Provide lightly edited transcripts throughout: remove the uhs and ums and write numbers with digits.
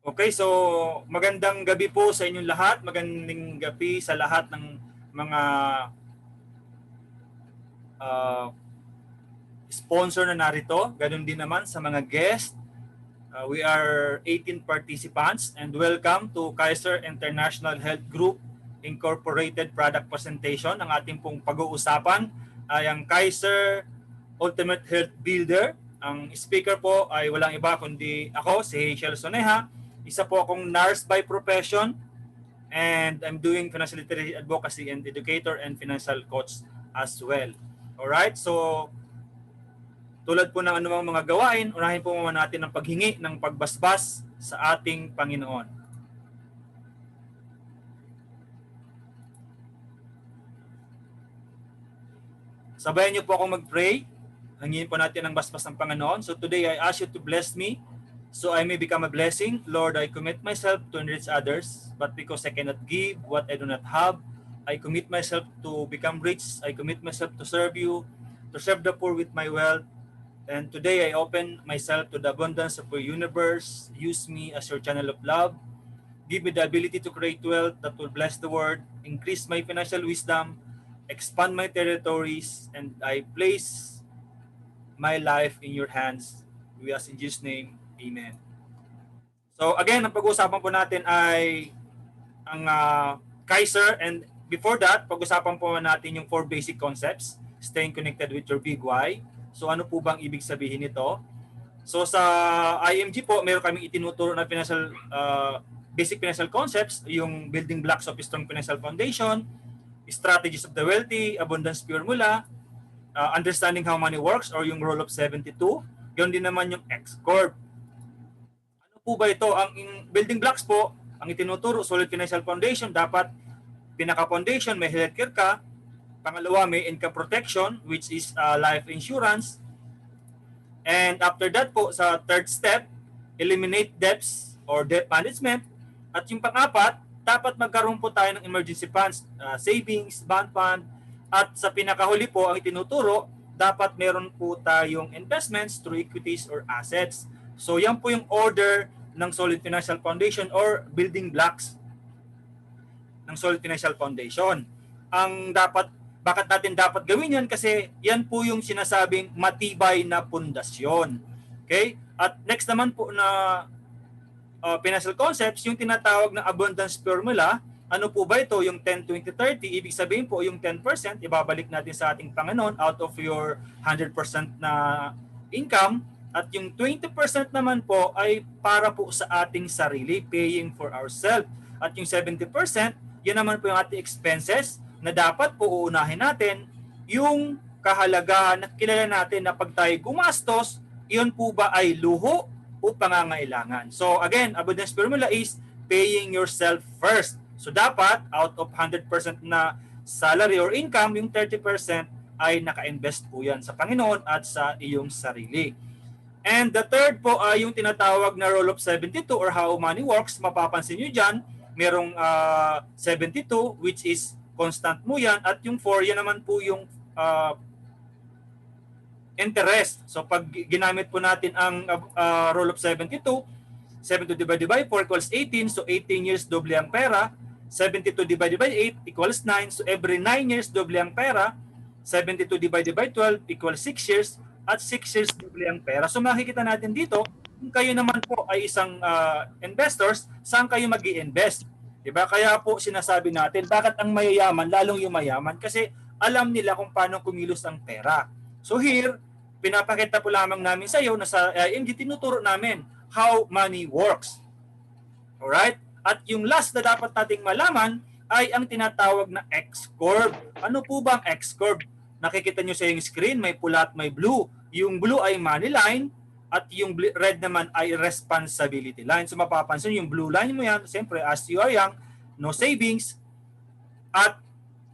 Okay, so magandang gabi po sa inyong lahat. Magandang gabi sa lahat ng mga uh, sponsor na narito. Ganun din naman sa mga guest. We are 18 participants and welcome to Kaiser International Health Group Incorporated Product Presentation. Ang ating pong pag-uusapan ay ang Kaiser Ultimate Health Builder. Ang speaker po ay walang iba kundi ako, si Hazel Soneja. Isa po akong nurse by profession and I'm doing financial literacy advocacy and educator and financial coach as well. Alright, so tulad po ng anumang mga gawain, unahin po muna natin ang paghingi ng pagbasbas sa ating Panginoon. Sabayan niyo po akong mag-pray. Hangin po natin ang basbas ng Panginoon. So today I ask you to bless me so I may become a blessing. Lord, I commit myself to enrich others, but because I cannot give what I do not have, I commit myself to become rich. I commit myself to serve you, to serve the poor with my wealth. And today I open myself to the abundance of your universe. Use me as your channel of love. Give me the ability to create wealth that will bless the world, increase my financial wisdom, expand my territories, and I place my life in your hands. We ask in Jesus' name, Amen. So again, ang pag-uusapan po natin ay ang Kaiser, and before that, pag-usapan po natin yung 4 basic concepts, staying connected with your big why. So ano po bang ibig sabihin nito? So sa IMG po, meron kaming itinuturo na basic financial concepts, yung building blocks of a strong financial foundation, strategies of the wealthy, abundance formula, understanding how money works or yung rule of 72. Ganoon din naman yung X-Corp. Ano po ba ito? Ang building blocks po, ang itinuturo, solid financial foundation, dapat pinaka-foundation, may healthcare ka. Pangalawa, may income protection, which is life insurance. And after that po, sa third step, eliminate debts or debt management. At yung pang-apat, dapat magkaroon po tayo ng emergency funds, savings, bond fund. At sa pinakahuli po, ang itinuturo, dapat meron po tayong investments through equities or assets. So yan po yung order ng solid financial foundation or building blocks ng solid financial foundation. Bakit natin dapat gawin yan? Kasi yan po yung sinasabing matibay na pundasyon. Okay? At next naman po na financial concepts, yung tinatawag na abundance formula. Ano po ba ito? Yung 10-20-30, ibig sabihin po yung 10%, ibabalik natin sa ating Panginoon out of your 100% na income. At yung 20% naman po ay para po sa ating sarili, paying for ourselves. At yung 70%, yan naman po yung ating expenses na dapat po uunahin natin yung kahalagahan na kilala natin na pag tayo gumastos, iyon po ba ay luho o pangangailangan. So again, abundance formula is paying yourself first. So dapat out of 100% na salary or income, yung 30% ay naka-invest po yan sa Panginoon at sa iyong sarili. And the third po ay yung tinatawag na rule of 72 or how money works. Mapapansin nyo dyan, merong 72 which is constant mo yan, at yung 4 yan naman po yung interest. So pag ginamit po natin ang rule of 72, 72 divided by 4 equals 18, so 18 years doble ang pera. 72 divided by 8 equals 9, so every 9 years doble ang pera. 72 divided by 12 equals 6 years, at 6 years doble ang pera. So makikita natin dito, kung kayo naman po ay isang investors, saan kayo mag-i-invest? Diba? Kaya po sinasabi natin, bakit ang mayayaman, lalong yung mayaman? Kasi alam nila kung paano kumilos ang pera. So here, pinapakita po lamang namin sa iyo na sa IMG, tinuturo namin how money works. Alright? At yung last na dapat nating malaman ay ang tinatawag na X-Corp. Ano po ba ang X-Corp? Nakikita nyo sa yung screen, may pula at may blue. Yung blue ay money line, at yung red naman ay responsibility line. So mapapansin yung blue line mo yan, siyempre as you are young, no savings, at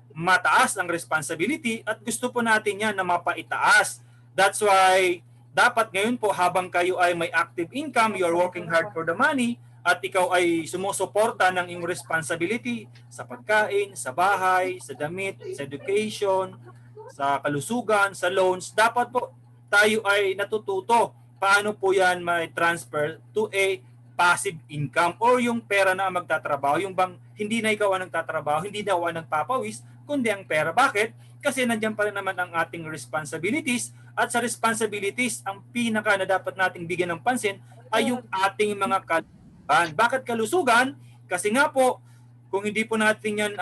mataas ang responsibility, at gusto po natin yan na mapaitaas. That's why dapat ngayon po habang kayo ay may active income, you are working hard for the money, at ikaw ay sumusuporta ng iyong responsibility sa pagkain, sa bahay, sa damit, sa education, sa kalusugan, sa loans, dapat po tayo ay natututo paano po yan may transfer to a passive income or yung pera na magtatrabaho, yung bang hindi na ikaw ang nagtatrabaho, hindi na ako ang nagpapawis, kundi ang pera. Bakit? Kasi nandiyan pa rin naman ang ating responsibilities at sa responsibilities, ang pinaka na dapat nating bigyan ng pansin ay yung ating mga kalusugan. Bakit kalusugan? Kasi nga po, kung hindi po natin yan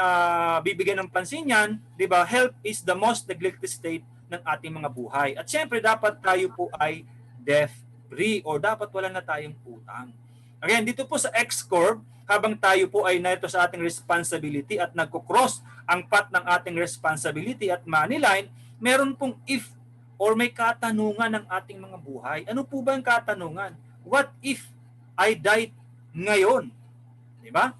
bibigyan ng pansin yan, di ba, health is the most neglected state ng ating mga buhay. At syempre, dapat tayo po ay debt-free o dapat wala na tayong utang. Again, dito po sa X-Corp, habang tayo po ay narito sa ating responsibility at nagko-cross ang path ng ating responsibility at money line, meron pong if or may katanungan ng ating mga buhay. Ano po ba ang katanungan? What if I died ngayon? Di ba?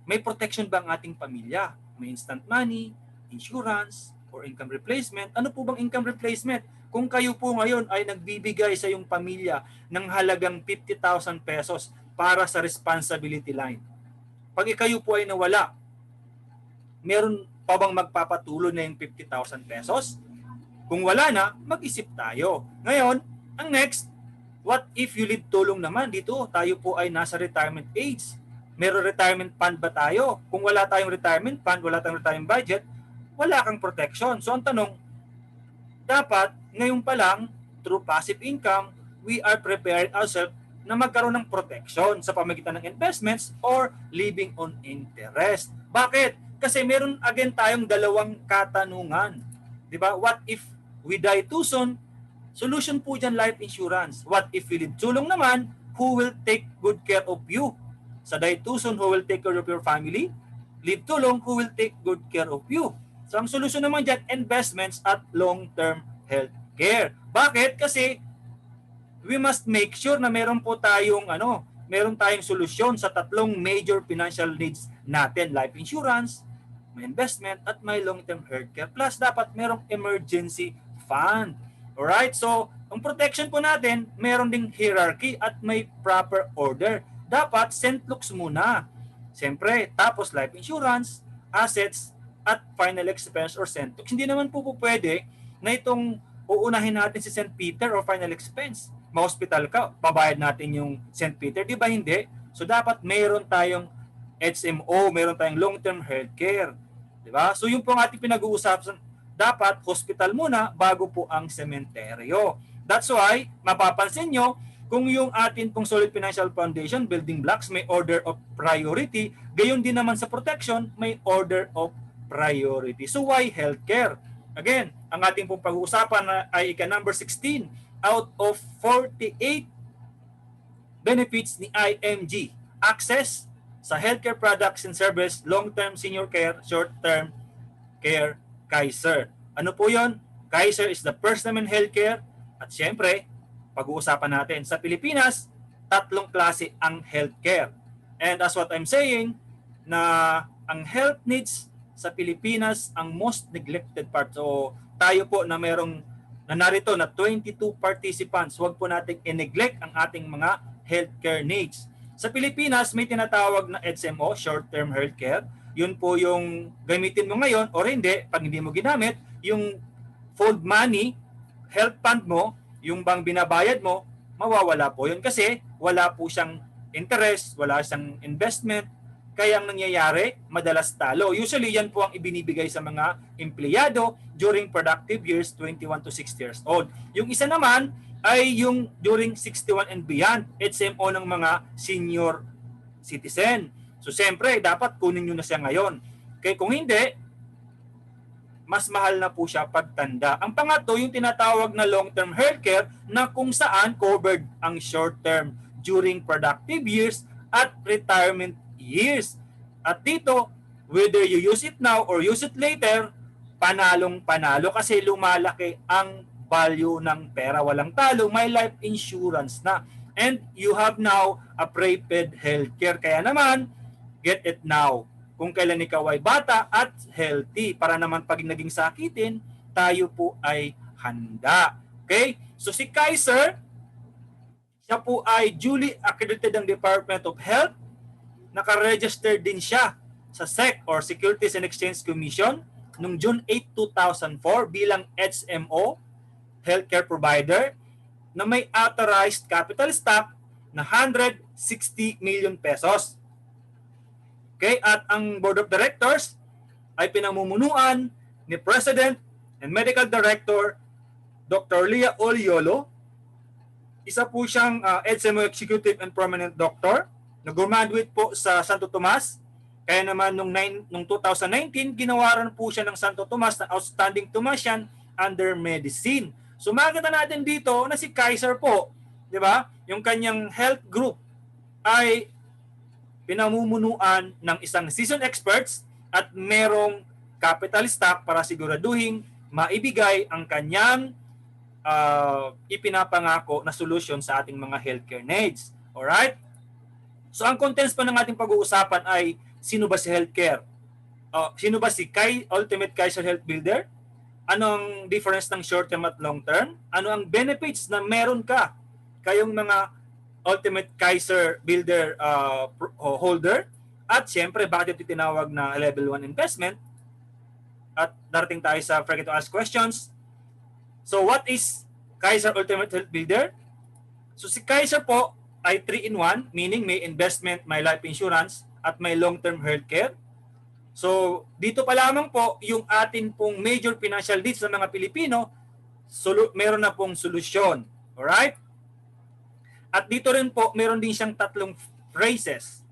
May protection ba ang ating pamilya? May instant money, insurance, or income replacement? Ano po bang income replacement? Kung kayo po ngayon ay nagbibigay sa iyong pamilya ng halagang 50,000 pesos para sa responsibility line. Pag kayo po ay nawala, meron pa bang magpapatuloy na yung 50,000 pesos? Kung wala na, mag-isip tayo. Ngayon, ang next, what if you need tulong naman? Dito, tayo po ay nasa retirement age. Meron retirement fund ba tayo? Kung wala tayong retirement fund, wala tayong retirement budget, wala kang protection. So ang tanong, dapat ngayon pa lang, through passive income, we are preparing ourselves na magkaroon ng protection sa pamagitan ng investments or living on interest. Bakit? Kasi meron again tayong dalawang katanungan. Di ba? What if we die too soon? Solution po dyan, life insurance. What if we live too long naman? Who will take good care of you? Sa die too soon, who will take care of your family? Live too long, who will take good care of you? So ang solusyon naman dyan, investments at long-term health care. Bakit? Kasi we must make sure na meron po tayong meron tayong solusyon sa tatlong major financial needs natin, life insurance, may investment at may long-term health care. Plus dapat merong emergency fund. Alright? So, ang protection po natin, meron ding hierarchy at may proper order. Dapat Sentlux muna. Siyempre, tapos life insurance, assets, at final expense or Sentlux. Hindi naman po pwede na itong uunahin natin si St. Peter or final expense. Ma-hospital ka, babayad natin yung St. Peter. Di ba hindi? So dapat mayroon tayong HMO, mayroon tayong long-term healthcare. Di ba? So yung po ang ating pinag-uusapan, dapat hospital muna bago po ang sementeryo. That's why, mapapansin nyo, kung yung atin pong solid financial foundation, building blocks, may order of priority, gayon din naman sa protection, may order of priority. So why healthcare? Again, ang ating pong pag-uusapan ay number 16 out of 48 benefits ni IMG. Access sa healthcare products and service, long-term senior care, short-term care, Kaiser. Ano po yon? Kaiser is the first naman healthcare at syempre, pag-uusapan natin sa Pilipinas, tatlong klase ang healthcare. And as what I'm saying, na ang health needs sa Pilipinas ang most neglected part. So tayo po na merong na narito na 22 participants, huwag po natin i-neglect ang ating mga healthcare needs. Sa Pilipinas, may tinatawag na HMO, short-term healthcare. Yun po yung gamitin mo ngayon or hindi, pag hindi mo ginamit, yung food money, health fund mo, yung bang binabayad mo, mawawala po yun kasi wala po siyang interest, wala siyang investment. Kaya ang nangyayari, madalas talo. Usually, yan po ang ibinibigay sa mga empleyado during productive years, 21 to 60 years old. Yung isa naman ay yung during 61 and beyond, HMO ng mga senior citizen. So, siyempre, dapat kunin nyo na siya ngayon. Kaya kung hindi, mas mahal na po siya pagtanda. Ang pangatlo, yung tinatawag na long-term healthcare na kung saan covered ang short-term during productive years at retirement years. At dito, whether you use it now or use it later, panalong-panalo kasi lumalaki ang value ng pera. Walang talo, may life insurance na. And you have now a prepaid healthcare. Kaya naman, get it now. Kung kailan ikaw ay bata at healthy. Para naman pag naging sakitin, tayo po ay handa. Okay? So si Kaiser, siya po ay duly accredited ng Department of Health. Naka-register din siya sa SEC or Securities and Exchange Commission noong June 8, 2004 bilang HMO, healthcare provider, na may authorized capital stock na 160 million pesos. Okay, at ang Board of Directors ay pinamumunuan ni President and Medical Director Dr. Leah Oliolo. Isa po siyang EDSEMO Executive and Permanent Doctor. Nag-graduate po sa Santo Tomas. Kaya naman nung 2019, ginawaran po siya ng Santo Tomas na Outstanding Thomasian under Medicine. So makita natin dito na si Kaiser po, di ba? Yung kanyang health group ay pinamumunuan ng isang seasoned experts at merong capital stock para siguraduhin maibigay ang kanyang ipinapangako na solution sa ating mga healthcare needs. Alright? So ang contents pa ng ating pag-uusapan ay sino ba si healthcare? Sino ba si Ultimate Kaiser Health Builder? Ano ang difference ng short term at long term? Ano ang benefits na meron ka kayong mga Ultimate Kaiser Builder holder? At siyempre, bakit ito tinawag na level 1 investment? At darating tayo sa forget to ask questions. So what is Kaiser Ultimate Health Builder? So si Kaiser po ay 3-in-1, meaning may investment, may life insurance, at may long-term healthcare. So dito pa lamang po yung atin pong major financial needs ng mga Pilipino, meron na pong solusyon. Alright? At dito rin po, meron din siyang tatlong phases.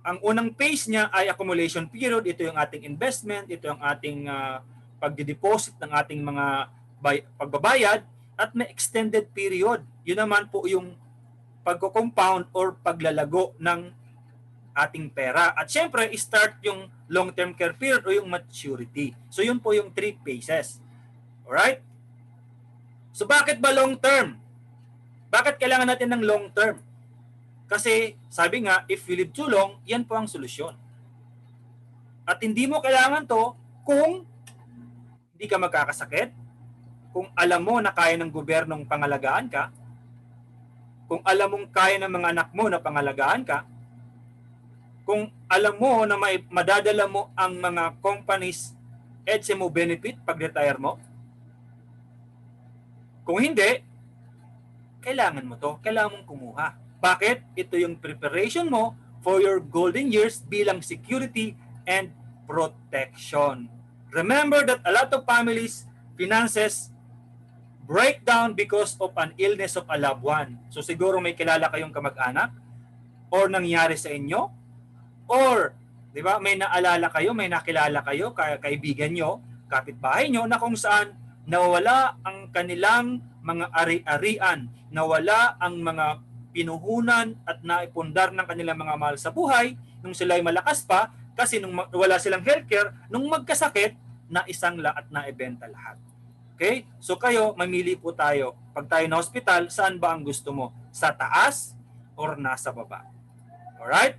Ang unang phase niya ay accumulation period. Ito yung ating investment, ito yung ating pagdideposit ng ating mga pagbabayad, at may extended period. Yun naman po yung pagko-compound or paglalago ng ating pera. At syempre, start yung long-term care period o yung maturity. So yun po yung 3 phases. Alright? So bakit ba long-term? Bakit kailangan natin ng long-term? Kasi sabi nga, if you live too long, yan po ang solusyon. At hindi mo kailangan to kung hindi ka magkakasakit, kung alam mo na kaya ng gobyernong pangalagaan ka, kung alam mong kaya ng mga anak mo na pangalagaan ka, kung alam mo na madadala mo ang mga companies EDSEMO benefit pag retire mo. Kung hindi, kailangan mo to. Kailangan mong kumuha. Bakit? Ito yung preparation mo for your golden years bilang security and protection. Remember that a lot of families, finances, break down because of an illness of a loved one. So siguro may kilala kayong kamag-anak or nangyari sa inyo, or, di ba, may naalala kayo, may nakilala kayo, kaibigan nyo, kapitbahay nyo, na kung saan nawala ang kanilang mga ari-arian, nawala ang mga pinuhunan at naipundar ng kanilang mga mahal sa buhay nung sila'y malakas pa, kasi nung wala silang healthcare, nung magkasakit, naisangla at naibenta lahat. Okay? So kayo, mamili po tayo. Pag tayo na hospital, saan ba ang gusto mo? Sa taas or nasa baba? Alright?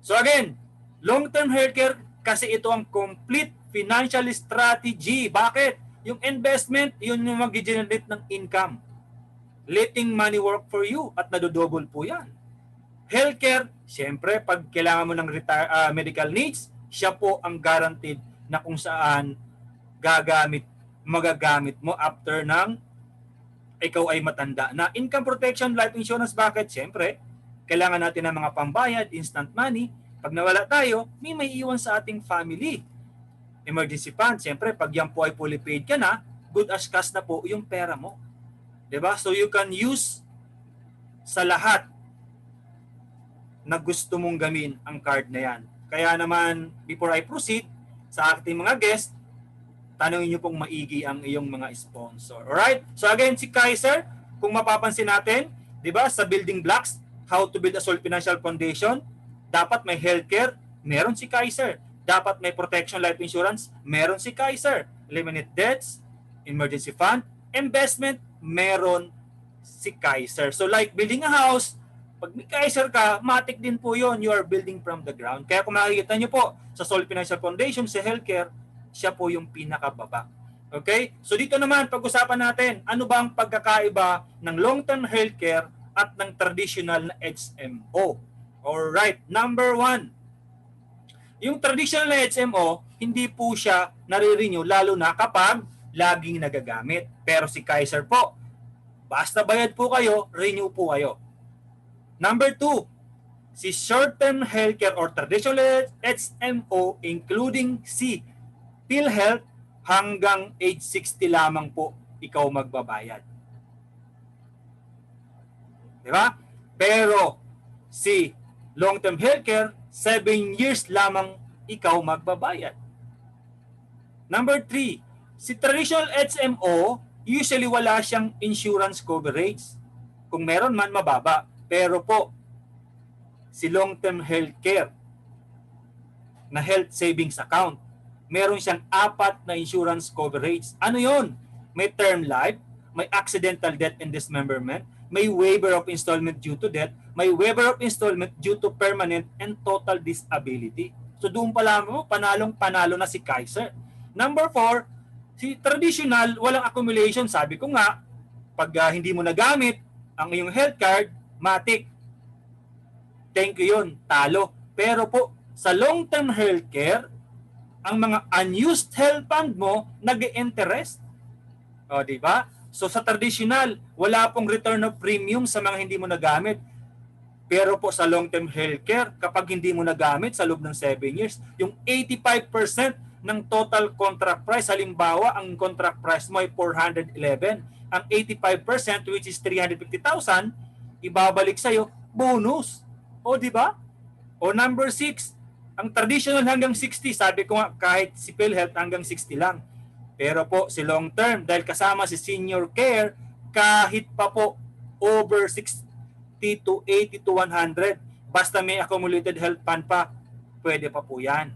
So again, long-term healthcare kasi ito ang complete financial strategy. Bakit? Yung investment, yun yung mag-generate ng income. Letting money work for you at nadodouble po yan. Healthcare, siyempre, pag kailangan mo ng medical needs, siya po ang guaranteed na kung saan magagamit mo after ng ikaw ay matanda na. Income protection, life insurance, bakit? Siyempre, kailangan natin ng mga pambayad, instant money. Pag nawala tayo, may iwan sa ating family. Emergency fund, siyempre, pag yan po ay fully paid ka na, good as cash na po yung pera mo. Diba? So you can use sa lahat na gusto mong gamin ang card na yan. Kaya naman, before I proceed sa ating mga guest, tanongin nyo pong maigi ang iyong mga sponsor. Alright? So again, si Kaiser, kung mapapansin natin, di ba, sa building blocks, how to build a solid financial foundation, dapat may healthcare, meron si Kaiser. Dapat may protection life insurance, meron si Kaiser. Eliminate debts, emergency fund, investment, meron si Kaiser. So like building a house, pag may Kaiser ka, matik din po yon, you are building from the ground. Kaya kung makikita nyo po, sa solid financial foundation, sa healthcare, siya po yung pinakababa. Okay? So dito naman, pag-usapan natin, ano ba ang pagkakaiba ng long-term healthcare at ng traditional na HMO? Alright, number 1. Yung traditional na HMO, hindi po siya nare-renew, lalo na kapag laging nagagamit. Pero si Kaiser po, basta bayad po kayo, renew po kayo. Number 2, si short-term healthcare or traditional HMO including si PhilHealth, hanggang age 60 lamang po ikaw magbabayad. Di ba? Pero si long-term healthcare, 7 years lamang ikaw magbabayad. Number 3, si traditional HMO, usually wala siyang insurance coverage. Kung meron man, mababa. Pero po, si long-term healthcare na health savings account, meron siyang 4 na insurance coverage. Ano yon? May term life, may accidental death and dismemberment, may waiver of installment due to death, may waiver of installment due to permanent and total disability. So doon pa lang mo, panalong-panalo na si Kaiser. Number 4, si traditional, walang accumulation. Sabi ko nga, pag hindi mo nagamit ang iyong health card, matik. Thank you yun, talo. Pero po, sa long-term healthcare, ang mga unused health fund mo, nag-i-interest. O, di ba? So sa traditional, wala pong return of premium sa mga hindi mo nagamit. Pero po sa long-term healthcare, kapag hindi mo nagamit sa loob ng 7 years, yung 85% ng total contract price, halimbawa, ang contract price mo ay 411, ang 85% which is 350,000, ibabalik sa'yo, bonus. O, di ba? O number 6, ang traditional hanggang 60, sabi ko nga, kahit si PhilHealth hanggang 60 lang. Pero po, si long term, dahil kasama si senior care, kahit pa po over 60 to 80 to 100, basta may accumulated health fund pa, pwede pa po yan.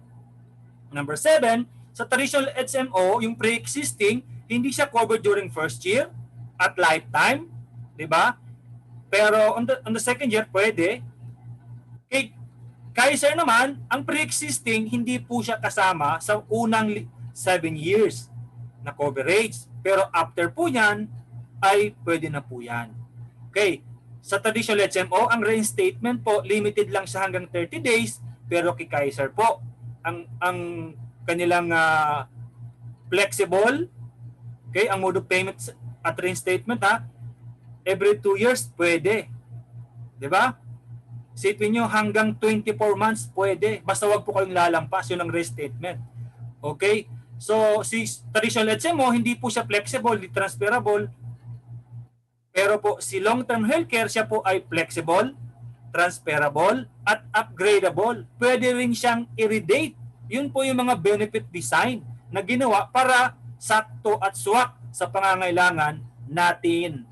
Number 7, sa traditional HMO, yung pre-existing, hindi siya covered during first year at lifetime, di ba? Pero on the second year, pwede. Kay Kaiser naman, ang pre-existing, hindi po siya kasama sa unang 7 years na coverage. Pero after po yan, ay pwede na po yan. Okay. Sa traditional HMO, ang reinstatement po, limited lang siya hanggang 30 days. Pero kay Kaiser po, ang kanilang flexible, okay, ang mode of payment at reinstatement, every 2 years, pwede. Diba? Isipin nyo, hanggang 24 months, pwede. Basta wag po kayong lalampas, yun ang reinstatement. Okay? So, si traditional HMO, hindi po siya flexible, hindi transferable. Pero po, si long-term healthcare, siya po ay flexible, transferable, at upgradable. Pwede rin siyang i-redate. Yun po yung mga benefit design na ginawa para sakto at swak sa pangangailangan natin.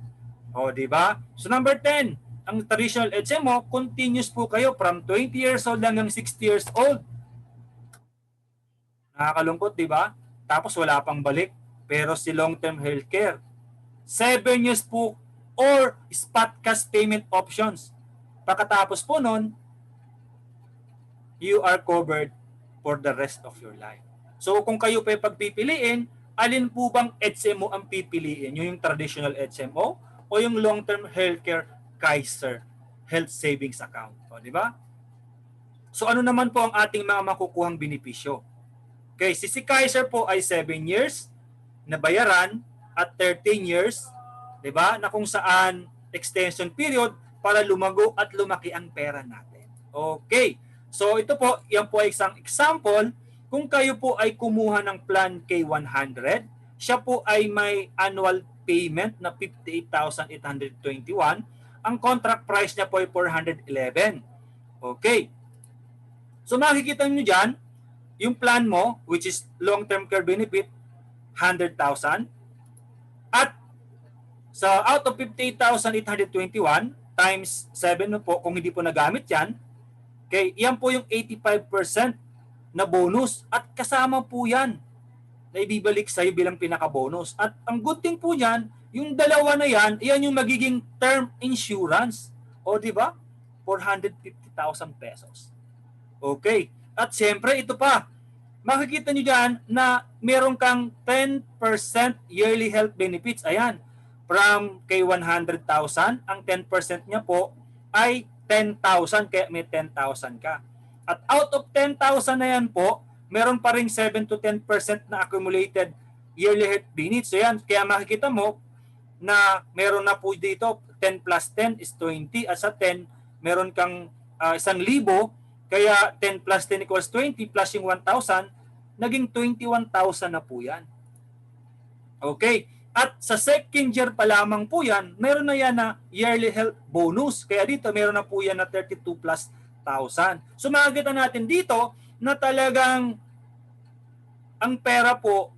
O, di ba? So, number 10, ang traditional HMO, continuous po kayo from 20 years old hanggang 60 years old. Nakakalungkot, di ba? Tapos wala pang balik. Pero si long-term healthcare, 7 years po or spot cash payment options. Pagkatapos po nun, you are covered for the rest of your life. So kung kayo pa pagpipiliin, alin po bang HMO ang pipiliin? Yung traditional HMO o yung long-term healthcare Kaiser Health Savings Account? O, di ba? So ano naman po ang ating mga makukuhang benepisyo? Okay, si Kaiser po ay 7 years na bayaran at 13 years, 'di ba? Na kung saan extension period para lumago at lumaki ang pera natin. Okay. So ito po, yan po ay isang example. Kung kayo po ay kumuha ng plan K100, siya po ay may annual payment na 58,821. Ang contract price niya po ay 411. Okay. So makikita niyo diyan, yung plan mo, which is long-term care benefit, 100,000. At sa out of 58,821 times 7 po, kung hindi po nagamit yan, okay, yan po yung 85% na bonus. At kasama po yan na ibibalik sa'yo bilang pinaka-bonus. At ang good thing po yan, yung dalawa na yan, yan yung magiging term insurance. O di ba? 450,000 pesos. Okay. At siyempre, ito pa, makikita nyo dyan na meron kang 10% yearly health benefits. Ayan, from kay 100,000, ang 10% niya po ay 10,000, kaya may 10,000 ka. At out of 10,000 na yan po, meron pa rin 7 to 10% na accumulated yearly health benefits. So yan, kaya makikita mo na meron na po dito, 10 plus 10 is 20, at sa 10, meron kang 1,000, kaya 10 plus 10 equals 20 plus yung 1,000, naging 21,000 na po yan. Okay. At sa second year pa lamang po yan, meron na yan na yearly health bonus. Kaya dito, meron na po yan na 32 plus 1,000. So makikita natin dito na talagang ang pera po,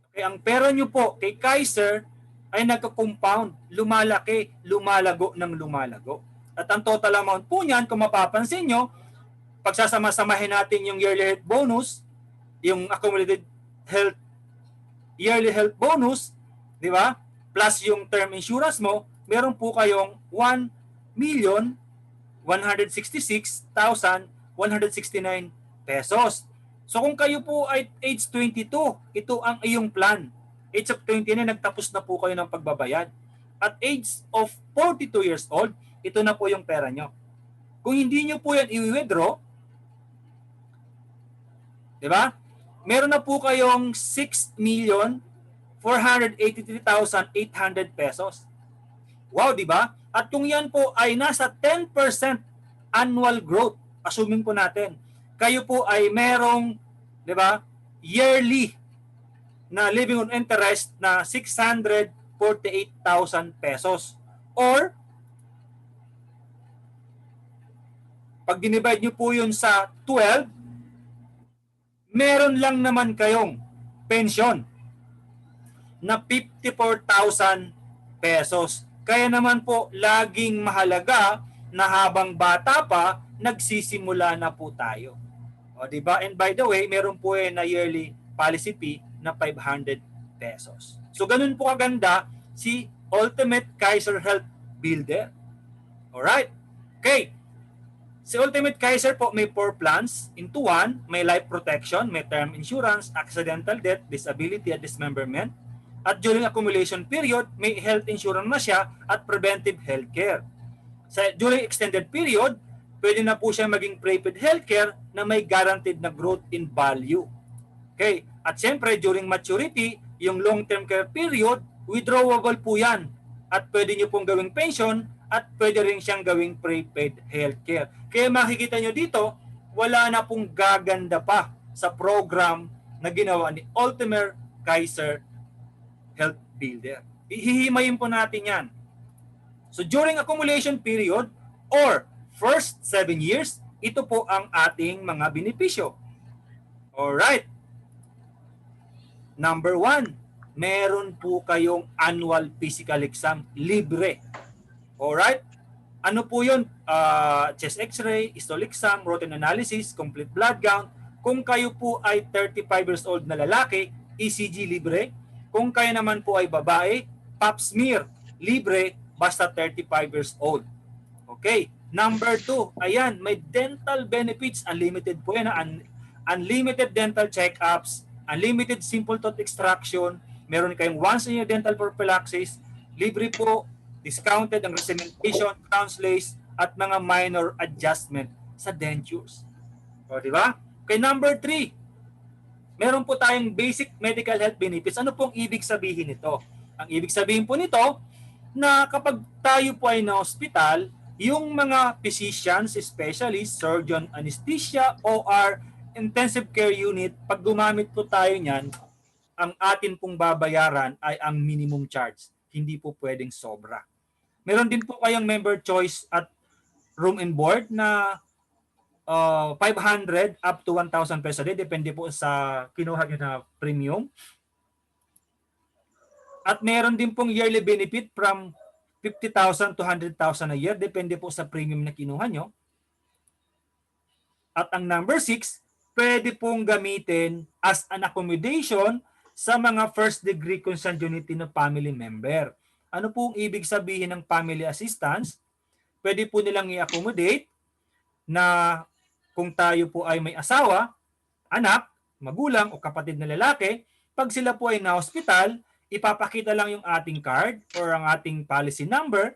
okay, ang pera nyo po kay Kaiser ay nagko-compound, lumalaki, lumalago ng lumalago. At ang total amount po niyan, kung mapapansin nyo, pagsasama-samahin natin yung yearly health bonus, yung accumulated health yearly health bonus, di ba? Plus yung term insurance mo, meron po kayong 1,166,169 pesos. So kung kayo po ay age 22, ito ang iyong plan. Age of 29, nagtapos na po kayo ng pagbabayad. At age of 42 years old, ito na po yung pera nyo. Kung hindi nyo po yan i-withdraw, di ba? Meron na po kayong 6,483,800 pesos. Wow, di ba? At kung yan po ay nasa 10% annual growth, assuming po natin, kayo po ay merong, di ba, yearly na living on interest na 648,000 pesos. Or, pag dinivide nyo po yun sa 12, meron lang naman kayong pensyon na 54,000 pesos. Kaya naman po, laging mahalaga na habang bata pa, nagsisimula na po tayo. O, diba? And by the way, meron po na yearly policy fee na 500 pesos. So, ganun po kaganda si Ultimate Kaiser Health Builder. Alright? Okay. Si Ultimate Kaiser po may 4 plans into 1. May life protection, may term insurance, accidental death, disability at dismemberment. At during accumulation period, may health insurance na siya at preventive healthcare. During extended period, pwede na po siya maging prepaid healthcare na may guaranteed na growth in value. Okay. At siyempre, during maturity, yung long-term care period, withdrawable po yan. At pwede nyo pong gawing pension at pwede rin siyang gawing prepaid healthcare. Kaya makikita nyo dito, wala na pong gaganda pa sa program na ginawa ni Ultimate Kaiser Health Builder. Ihihimayin po natin yan. So during accumulation period or first 7 years, ito po ang ating mga benepisyo. Alright. Number 1, meron po kayong annual physical exam libre. Alright? Ano po yun? Chest x-ray, histol exam, routine analysis, complete blood count. Kung kayo po ay 35 years old na lalaki, ECG libre. Kung kayo naman po ay babae, pap smear libre basta 35 years old. Okay. Number 2, ayan, may dental benefits. Unlimited po yan. Unlimited dental check-ups, unlimited simple tooth extraction, meron kayong once in a dental prophylaxis, libre po, discounted ang cementation, crowns lace, at mga minor adjustment sa dentures. O, di ba? Okay, number 3, meron po tayong basic medical health benefits. Ano pong ibig sabihin nito? Ang ibig sabihin po nito, na kapag tayo po ay na hospital, yung mga physicians, specialists, surgeon, anesthesia, OR, intensive care unit, pag gumamit po tayo niyan, ang atin pong babayaran ay ang minimum charge. Hindi po pwedeng sobra. Meron din po kayong member choice at room and board na 500 up to 1,000 pesos a day. Depende po sa kinuha nyo na premium. At meron din pong yearly benefit from 50,000 to 100,000 a year. Depende po sa premium na kinuha nyo. At ang number 6, pwede pong gamitin as an accommodation sa mga first degree consanguinity ng family member. Ano pong ibig sabihin ng family assistance? Pwede po nilang i-accommodate na kung tayo po ay may asawa, anak, magulang o kapatid na lalaki, pag sila po ay na-hospital, ipapakita lang yung ating card or ang ating policy number,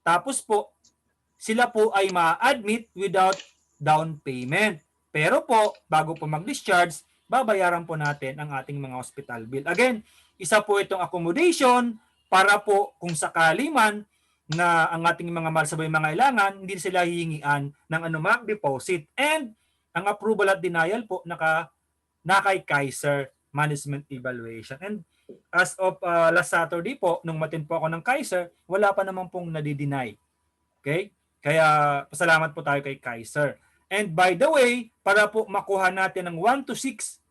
tapos po, sila po ay ma-admit without down payment. Pero po, bago po mag-discharge, babayaran po natin ang ating mga hospital bill. Again, isa po itong accommodation para po kung sakali man na ang ating mga mahal sa buhay mga kailangan, hindi sila hihingian ng anumang deposit. And ang approval at denial po na kay Kaiser Management Evaluation. And as of last Saturday po, nung matin po ako ng Kaiser, wala pa naman pong nadi-deny. Okay? Kaya pasalamat po tayo kay Kaiser. And by the way, para po makuha natin ng 1 to 6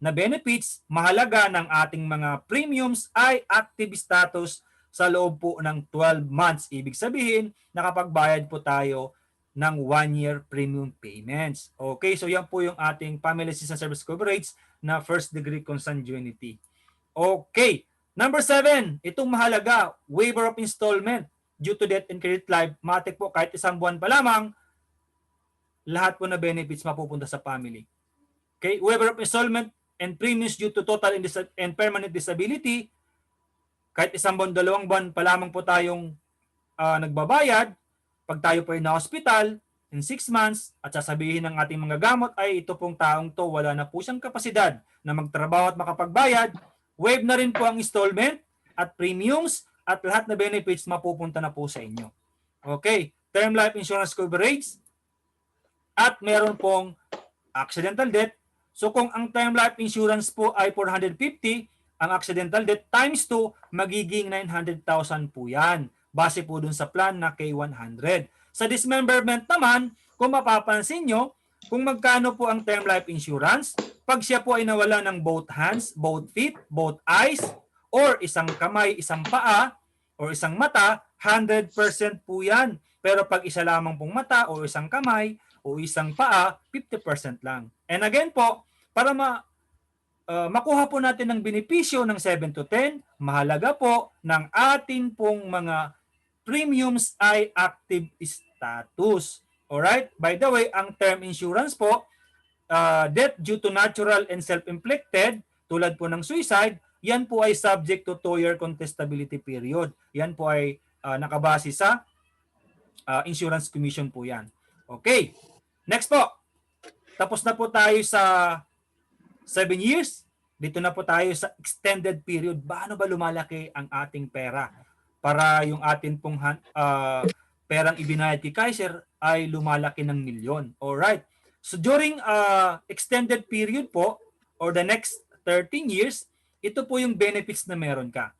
na benefits, mahalaga ng ating mga premiums ay active status sa loob po ng 12 months. Ibig sabihin, nakapagbayad po tayo ng 1-year premium payments. Okay, so yan po yung ating family assistance service coverage na first degree consanguinity. Okay, number 7, itong mahalaga, waiver of installment due to death and credit life. Matik po kahit isang buwan pa lamang, lahat po na benefits mapupunta sa family. Okay, waiver of installment and premiums due to total and permanent disability, kahit isang buwan, 2 buwan pa lamang po tayong nagbabayad, pag tayo po ay na-hospital in 6 months at sasabihin ng ating mga gamot ay ito pong taong to wala na po siyang kapasidad na magtrabaho at makapagbayad, waive na rin po ang installment at premiums at lahat na benefits mapupunta na po sa inyo. Okay, term life insurance coverage at meron pong accidental death. So kung ang term life insurance po ay 450, ang accidental death times 2, magiging 900,000 po yan. Base po dun sa plan na K100. Sa dismemberment naman, kung mapapansin nyo, kung magkano po ang term life insurance, pag siya po ay nawala ng both hands, both feet, both eyes, or isang kamay, isang paa, or isang mata, 100% po yan. Pero pag isa lamang pong mata, o isang kamay, o isang paa, 50% lang. And again po, para makuha po natin ng benepisyo ng 7 to 10, mahalaga po ng atin pong mga premiums ay active status. Alright? By the way, ang term insurance po, death due to natural and self-inflicted, tulad po ng suicide, yan po ay subject to 2-year contestability period. Yan po ay nakabase sa Insurance Commission po yan. Okay. Next po. Tapos na po tayo sa 7 years. Dito na po tayo sa extended period. Paano ba lumalaki ang ating pera? Para yung atin pong perang ibinayad kay Kaiser ay lumalaki ng milyon. Alright. So during extended period po, or the next 13 years, ito po yung benefits na meron ka.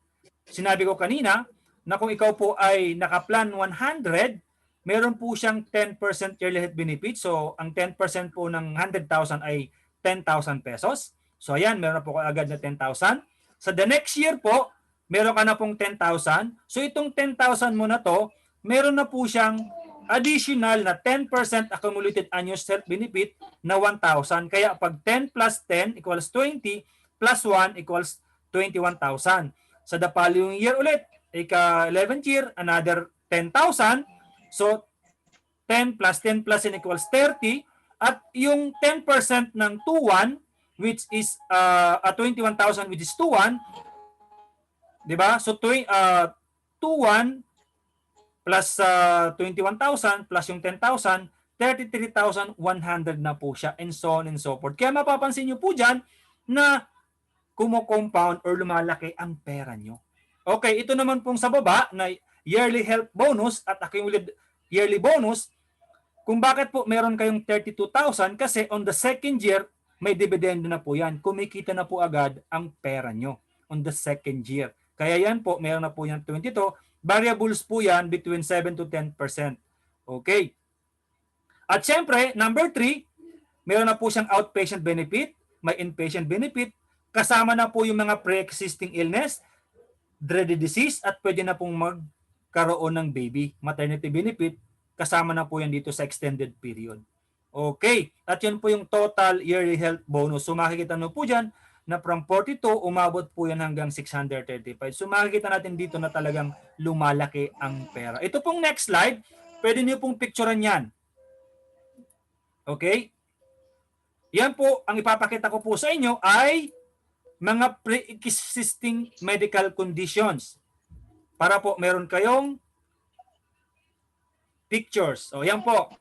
Sinabi ko kanina na kung ikaw po ay nakaplan 100, meron po siyang 10% yearly health benefit. So, ang 10% po ng 100,000 ay 10,000 pesos. So, ayan, meron po agad na 10,000. Sa the next year po, meron ka na pong 10,000. So, itong 10,000 mo na to, meron na po siyang additional na 10% accumulated annual health benefit na 1,000. Kaya, pag 10 plus 10 equals 20, plus 1 equals 21,000. Sa the following year ulit, ika-11th year, another 10,000. So, 10 plus 10 plus 10 equals 30. At yung 10% ng 2,1, which is 21,000, which is 2,1. Diba? So, 2,1 plus 21,000 plus yung 10,000, 33,100 na po siya, and so on and so forth. Kaya mapapansin nyo po dyan na kumo-compound or lumalaki ang pera nyo. Okay, ito naman pong sa baba na yearly health bonus at accumulated yearly bonus. Kung bakit po meron kayong 32,000, kasi on the second year, may dividend na po yan. Kumikita na po agad ang pera nyo on the second year. Kaya yan po, meron na po yan 22. Variables po yan between 7 to 10%. Okay. At syempre, number 3, meron na po siyang outpatient benefit, may inpatient benefit, kasama na po yung mga pre-existing illness, dreaded disease, at pwede na pong magkaroon ng baby. Maternity benefit, kasama na po yan dito sa extended period. Okay. At yun po yung total yearly health bonus. So makikita nyo po dyan na from 42, umabot po yan hanggang 635. So makikita natin dito na talagang lumalaki ang pera. Ito pong next slide, pwede nyo pong picturean yan. Okay? Yan po, ang ipapakita ko po sa inyo ay mga pre-existing medical conditions. Para po meron kayong pictures. O yan po.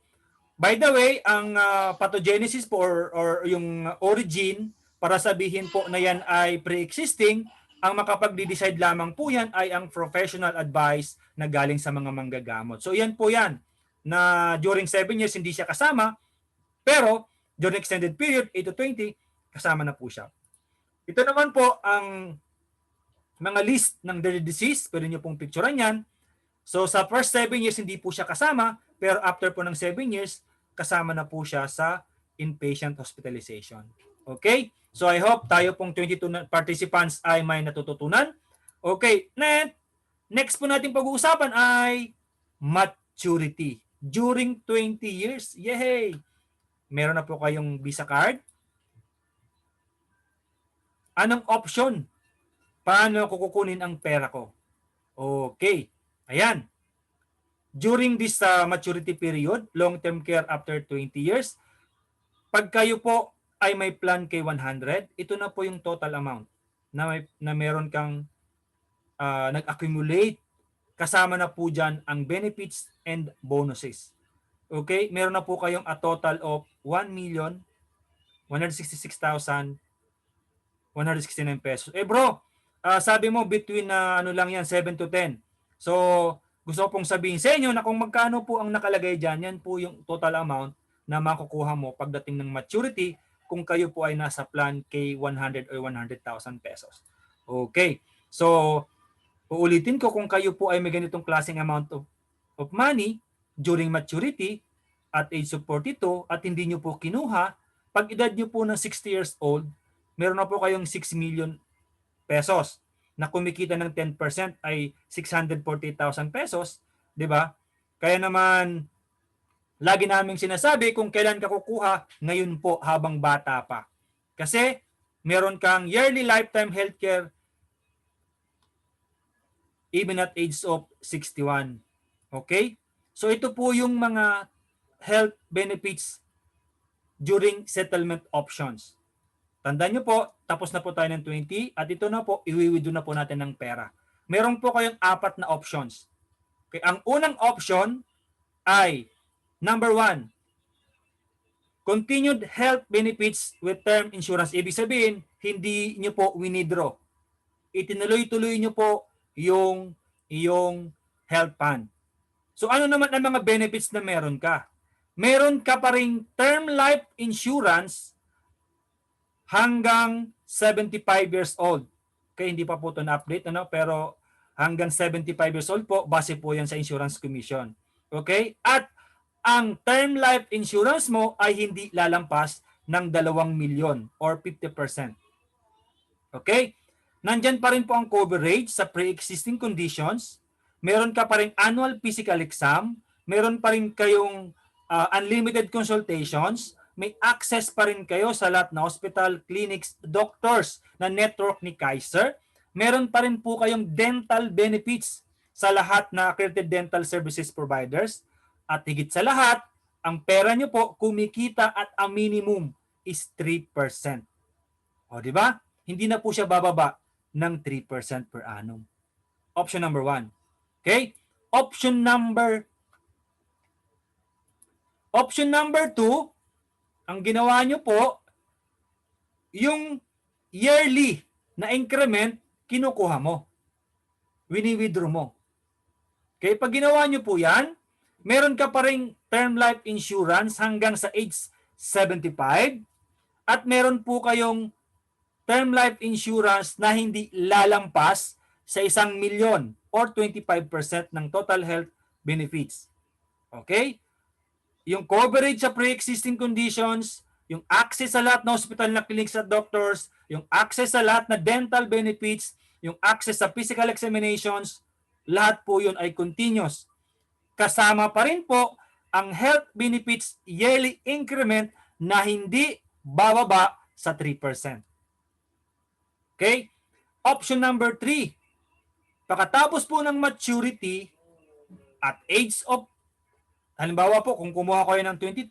By the way, ang pathogenesis po or yung origin para sabihin po na yan ay pre-existing Ang makapag-decide lamang po yan ay ang professional advice na galing sa mga manggagamot. So yan po yan, na during 7 years hindi siya kasama, pero during extended period, 8 to 20, kasama na po siya. Ito naman po ang mga list ng daily disease. Pwede nyo pong picturean yan. So sa first 7 years, hindi po siya kasama, pero after po ng 7 years, kasama na po siya sa inpatient hospitalization. Okay? So I hope tayo pong 22 participants ay may natututunan. Okay, next po natin pag-uusapan ay maturity. During 20 years, yay! Meron na po kayong Visa card. Anong option? Paano ko kukunin ang pera ko? Okay, ayan. During this maturity period, long-term care after 20 years, pag kayo po ay may plan kay 100, ito na po yung total amount na meron kang nag-accumulate. Kasama na po dyan ang benefits and bonuses. Okay? Meron na po kayong a total of 1,166,169 pesos. Eh bro, sabi mo between ano lang yan, 7 to 10. So, gusto ko pong sabihin sa inyo na kung magkano po ang nakalagay dyan, yan po yung total amount na makukuha mo pagdating ng maturity kung kayo po ay nasa plan kay 100 or 100,000 pesos. Okay. So, uulitin ko, kung kayo po ay may ganitong klaseng amount of money during maturity at age of 42 at hindi nyo po kinuha, pag edad nyo po ng 60 years old, meron na po kayong 6 million pesos na kumikita ng 10% ay 648,000 pesos, di ba? Kaya naman, lagi naming sinasabi kung kailan ka kukuha, ngayon po habang bata pa. Kasi meron kang yearly lifetime healthcare even at age of 61. Okay? So ito po yung mga health benefits during settlement options. Tandaan nyo po, tapos na po tayo ng 20 at ito na po, iwi-withdraw na po natin ng pera. Meron po kayong 4 na options. Okay? Ang unang option ay number 1, continued health benefits with term insurance. Ibig sabihin, hindi nyo po winidraw. Itinuloy-tuloy nyo po yung iyong health fund. So ano naman ang mga benefits na meron ka? Meron ka pa ring term life insurance hanggang 75 years old. Okay, hindi pa po ito na-update, pero hanggang 75 years old po, base po yan sa Insurance Commission. Okay? At ang term life insurance mo ay hindi lalampas ng 2 milyon or 50%. Okay? Nandyan pa rin po ang coverage sa pre-existing conditions. Meron ka pa rin annual physical exam. Meron pa rin kayong unlimited consultations. May access pa rin kayo sa lahat na hospital, clinics, doctors na network ni Kaiser. Meron pa rin po kayong dental benefits sa lahat na accredited dental services providers. At higit sa lahat, ang pera nyo po kumikita at ang minimum is 3%. O, di ba? Hindi na po siya bababa ng 3% per annum. Option number 1. Okay? Option number 2, ang ginawa nyo po, yung yearly na increment, kinukuha mo. Wini-withdraw mo. Okay? Pag ginawa nyo po yan, meron ka pa ring term life insurance hanggang sa age 75 at meron po kayong term life insurance na hindi lalampas sa 1 milyon or 25% ng total health benefits. Okay? Yung coverage sa pre-existing conditions, yung access sa lahat na hospital na clinics at doctors, yung access sa lahat na dental benefits, yung access sa physical examinations, lahat po yun ay continuous. Kasama pa rin po ang health benefits yearly increment na hindi bababa sa 3%. Okay? Option number 3. Pagkatapos po ng maturity at age of, halimbawa po, kung kumuha kayo ng 22,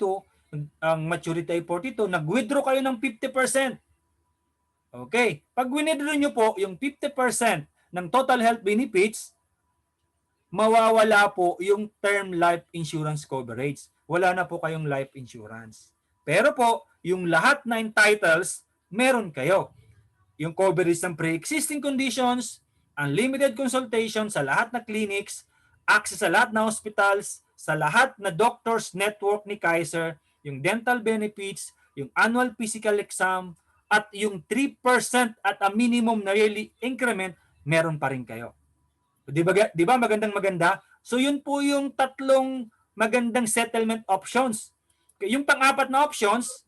ang maturity ay 42, nag-withdraw kayo ng 50%. Okay? Pag withdraw nyo po yung 50% ng total health benefits, mawawala po yung term life insurance coverage. Wala na po kayong life insurance. Pero po, yung lahat na entitles, meron kayo. yung coverage ng pre-existing conditions, unlimited consultation sa lahat na clinics, access sa lahat na hospitals, sa lahat na doctors network ni Kaiser, yung dental benefits, yung annual physical exam, at yung 3% at a minimum na yearly increment, meron pa rin kayo. Di ba magandang maganda? So yun po yung tatlong magandang settlement options. Yung pang-apat na options,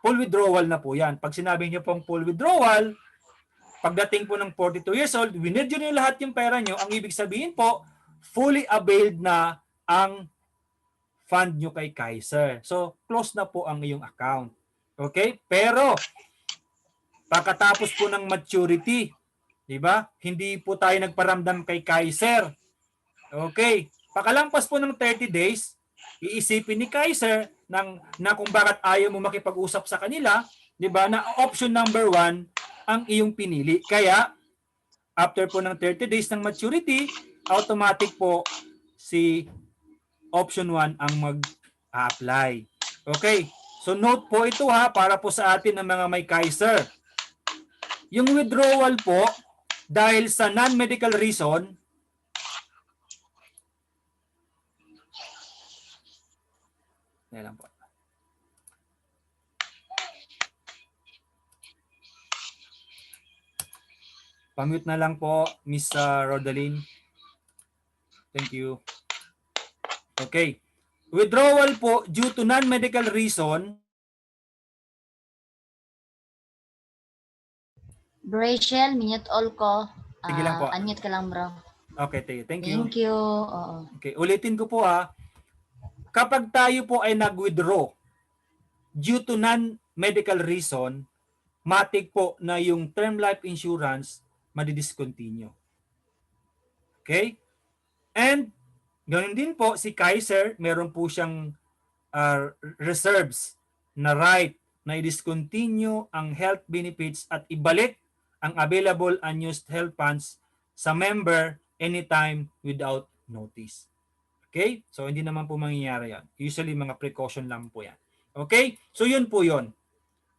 full withdrawal na po yan. Pag sinabi niyo pong full withdrawal, pagdating po ng 42 years old, winidyo niyo lahat yung pera niyo, ang ibig sabihin po, fully availed na ang fund nyo kay Kaiser. So, close na po ang iyong account. Okay? Pero, pagkatapos po ng maturity, di ba? Hindi po tayo nagparamdam kay Kaiser. Okay. Pakalampas po ng 30 days, iisipin ni Kaiser na kung bakit ayaw mo makipag-usap sa kanila, di ba? Na option number 1 ang iyong pinili. Kaya, after po ng 30 days ng maturity, automatic po si option 1 ang mag-apply. Okay. So note po ito ha, para po sa atin ng mga may Kaiser. Yung withdrawal po, dahil sa non-medical reason, lang po. Pamute na lang po, Miss Rodaline. Thank you. Okay. Withdrawal po due to non-medical reason. Rachel, minute all ko. Sige lang po. Unmute ka lang, bro. Okay, thank you. Thank you. Oo. Okay, ulitin ko po ha. Kapag tayo po ay nag-withdraw due to non-medical reason, matik po na yung term life insurance madidiscontinue. Okay? And ganoon din po si Kaiser, meron po siyang reserves na right na i-discontinue ang health benefits at ibalik ang available unused health funds sa member anytime without notice. Okay? So, hindi naman po mangyayari yan. Usually, mga precaution lang po yan. Okay? So, yun po yun.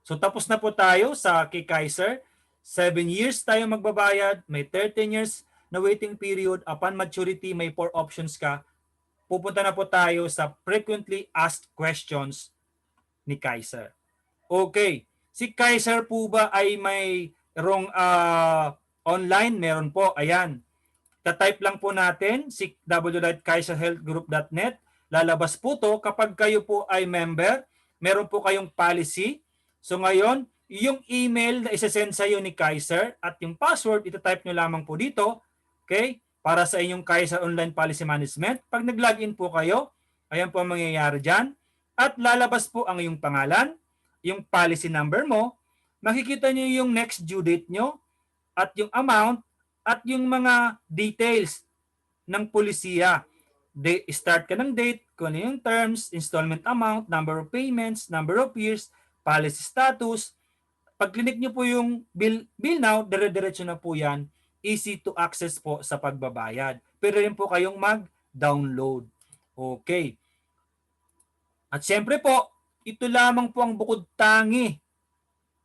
So, tapos na po tayo sa kay Kaiser. 7 years tayo magbabayad. May 13 years na waiting period. Upon maturity, may 4 options ka. Pupunta na po tayo sa frequently asked questions ni Kaiser. Okay. Si Kaiser po ba ay may online? Meron po. Ayan. Ta-type lang po natin si www.kaiserhealthgroup.net. Lalabas po to kapag kayo po ay member. Meron po kayong policy. So ngayon, yung email na isa-send sa iyo ni Kaiser at yung password, ita-type nyo lamang po dito. Okay? Para sa inyong Kaiser Online Policy Management. Pag nag-login po kayo, ayan po ang mangyayari dyan. At lalabas po ang iyong pangalan, yung policy number mo, makikita nyo yung next due date nyo, at yung amount, at yung mga details ng polisiya. Start ka ng date, kung ano yung terms, installment amount, number of payments, number of years, policy status. Pag click nyo po yung bill now, dire-diretso na po yan. Easy to access po sa pagbabayad. Pero rin po kayong mag-download. Okay. At syempre po, ito lamang po ang bukod tangi.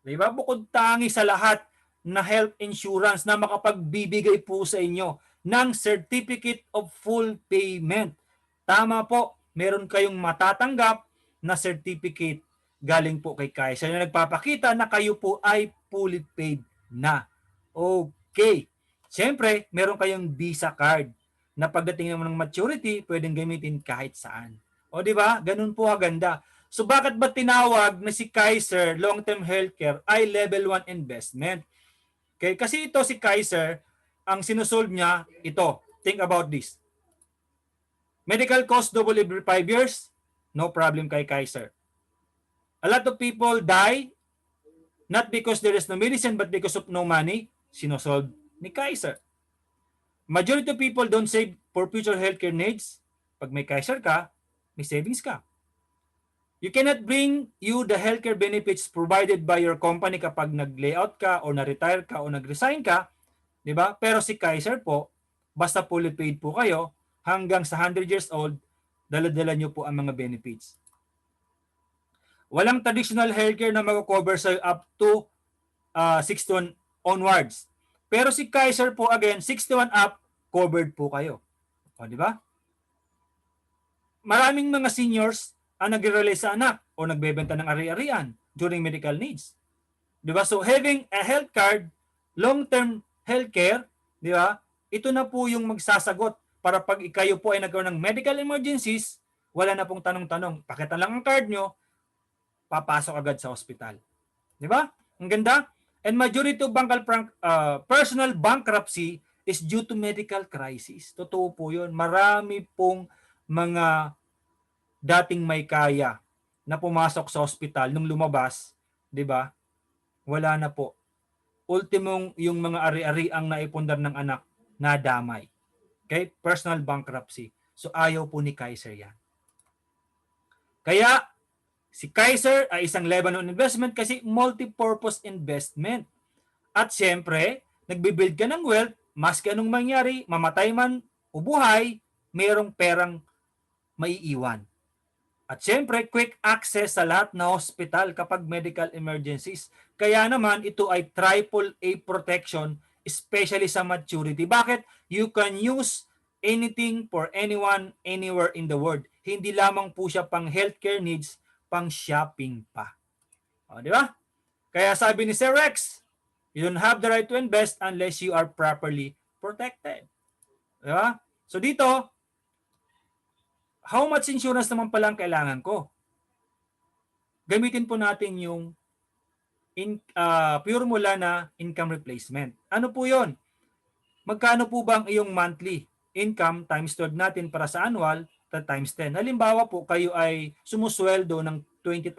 Diba? Bukod tangi sa lahat na health insurance na makapagbibigay po sa inyo ng Certificate of Full Payment. Tama po, meron kayong matatanggap na certificate galing po kay Kaiser na nagpapakita na kayo po ay fully paid na. Okay. Siyempre, meron kayong Visa card na pagdating naman ng maturity, pwedeng gamitin kahit saan. O di ba? Ganun po aganda. So bakit ba tinawag na si Kaiser Long-Term Healthcare ay level 1 investment? Okay, kasi ito si Kaiser, ang sinusolve niya, ito. Think about this. Medical cost double every 5 years, no problem kay Kaiser. A lot of people die not because there is no medicine but because of no money, sinusolve ni Kaiser. Majority of people don't save for future healthcare needs. Pag may Kaiser ka, may savings ka. You cannot bring you the healthcare benefits provided by your company kapag nag-layout ka o na-retire ka o nag-resign ka, di ba? Pero si Kaiser po, basta fully paid po kayo, hanggang sa 100 years old, dala-dala nyo po ang mga benefits. Walang traditional healthcare na mag-cover sa up to 61 onwards. Pero si Kaiser po again, 61 up, covered po kayo. O, di ba? Maraming mga seniors ang nagre-rely sa anak o nagbebenta ng ari-arian during medical needs. Di ba? So having a health card, long-term healthcare, di ba? Ito na po yung magsasagot para pag kayo po ay nagkaroon ng medical emergencies, wala na pong tanong-tanong. Pakita lang ang card nyo, papasok agad sa hospital. Di ba? Ang ganda. And majority of personal bankruptcy is due to medical crisis. Totoo po yun. Marami pong mga dating may kaya na pumasok sa hospital nung lumabas, di ba? Wala na po. Ultimong yung mga ari-ari ang naipundar ng anak nadamay. Okay? Personal bankruptcy. So ayaw po ni Kaiser yan. Kaya si Kaiser ay isang Lebanon investment kasi multi-purpose investment. At siyempre, nagbibuild ka ng wealth, maski anong mangyari, mamatay man o buhay, mayroong perang maiiwan. At siyempre, quick access sa lahat na hospital kapag medical emergencies. Kaya naman, ito ay AAA protection, especially sa maturity. Bakit? You can use anything for anyone, anywhere in the world. Hindi lamang po siya pang healthcare needs, pang shopping pa. O, di ba? Kaya sabi ni Sir Rex, you don't have the right to invest unless you are properly protected. Di ba? So dito, how much insurance naman pala ang kailangan ko? Gamitin po natin yung formula na income replacement. Ano po yon? Magkano po ba ang iyong monthly income times 12 natin para sa annual times 10? Halimbawa po kayo ay sumusweldo ng 20,000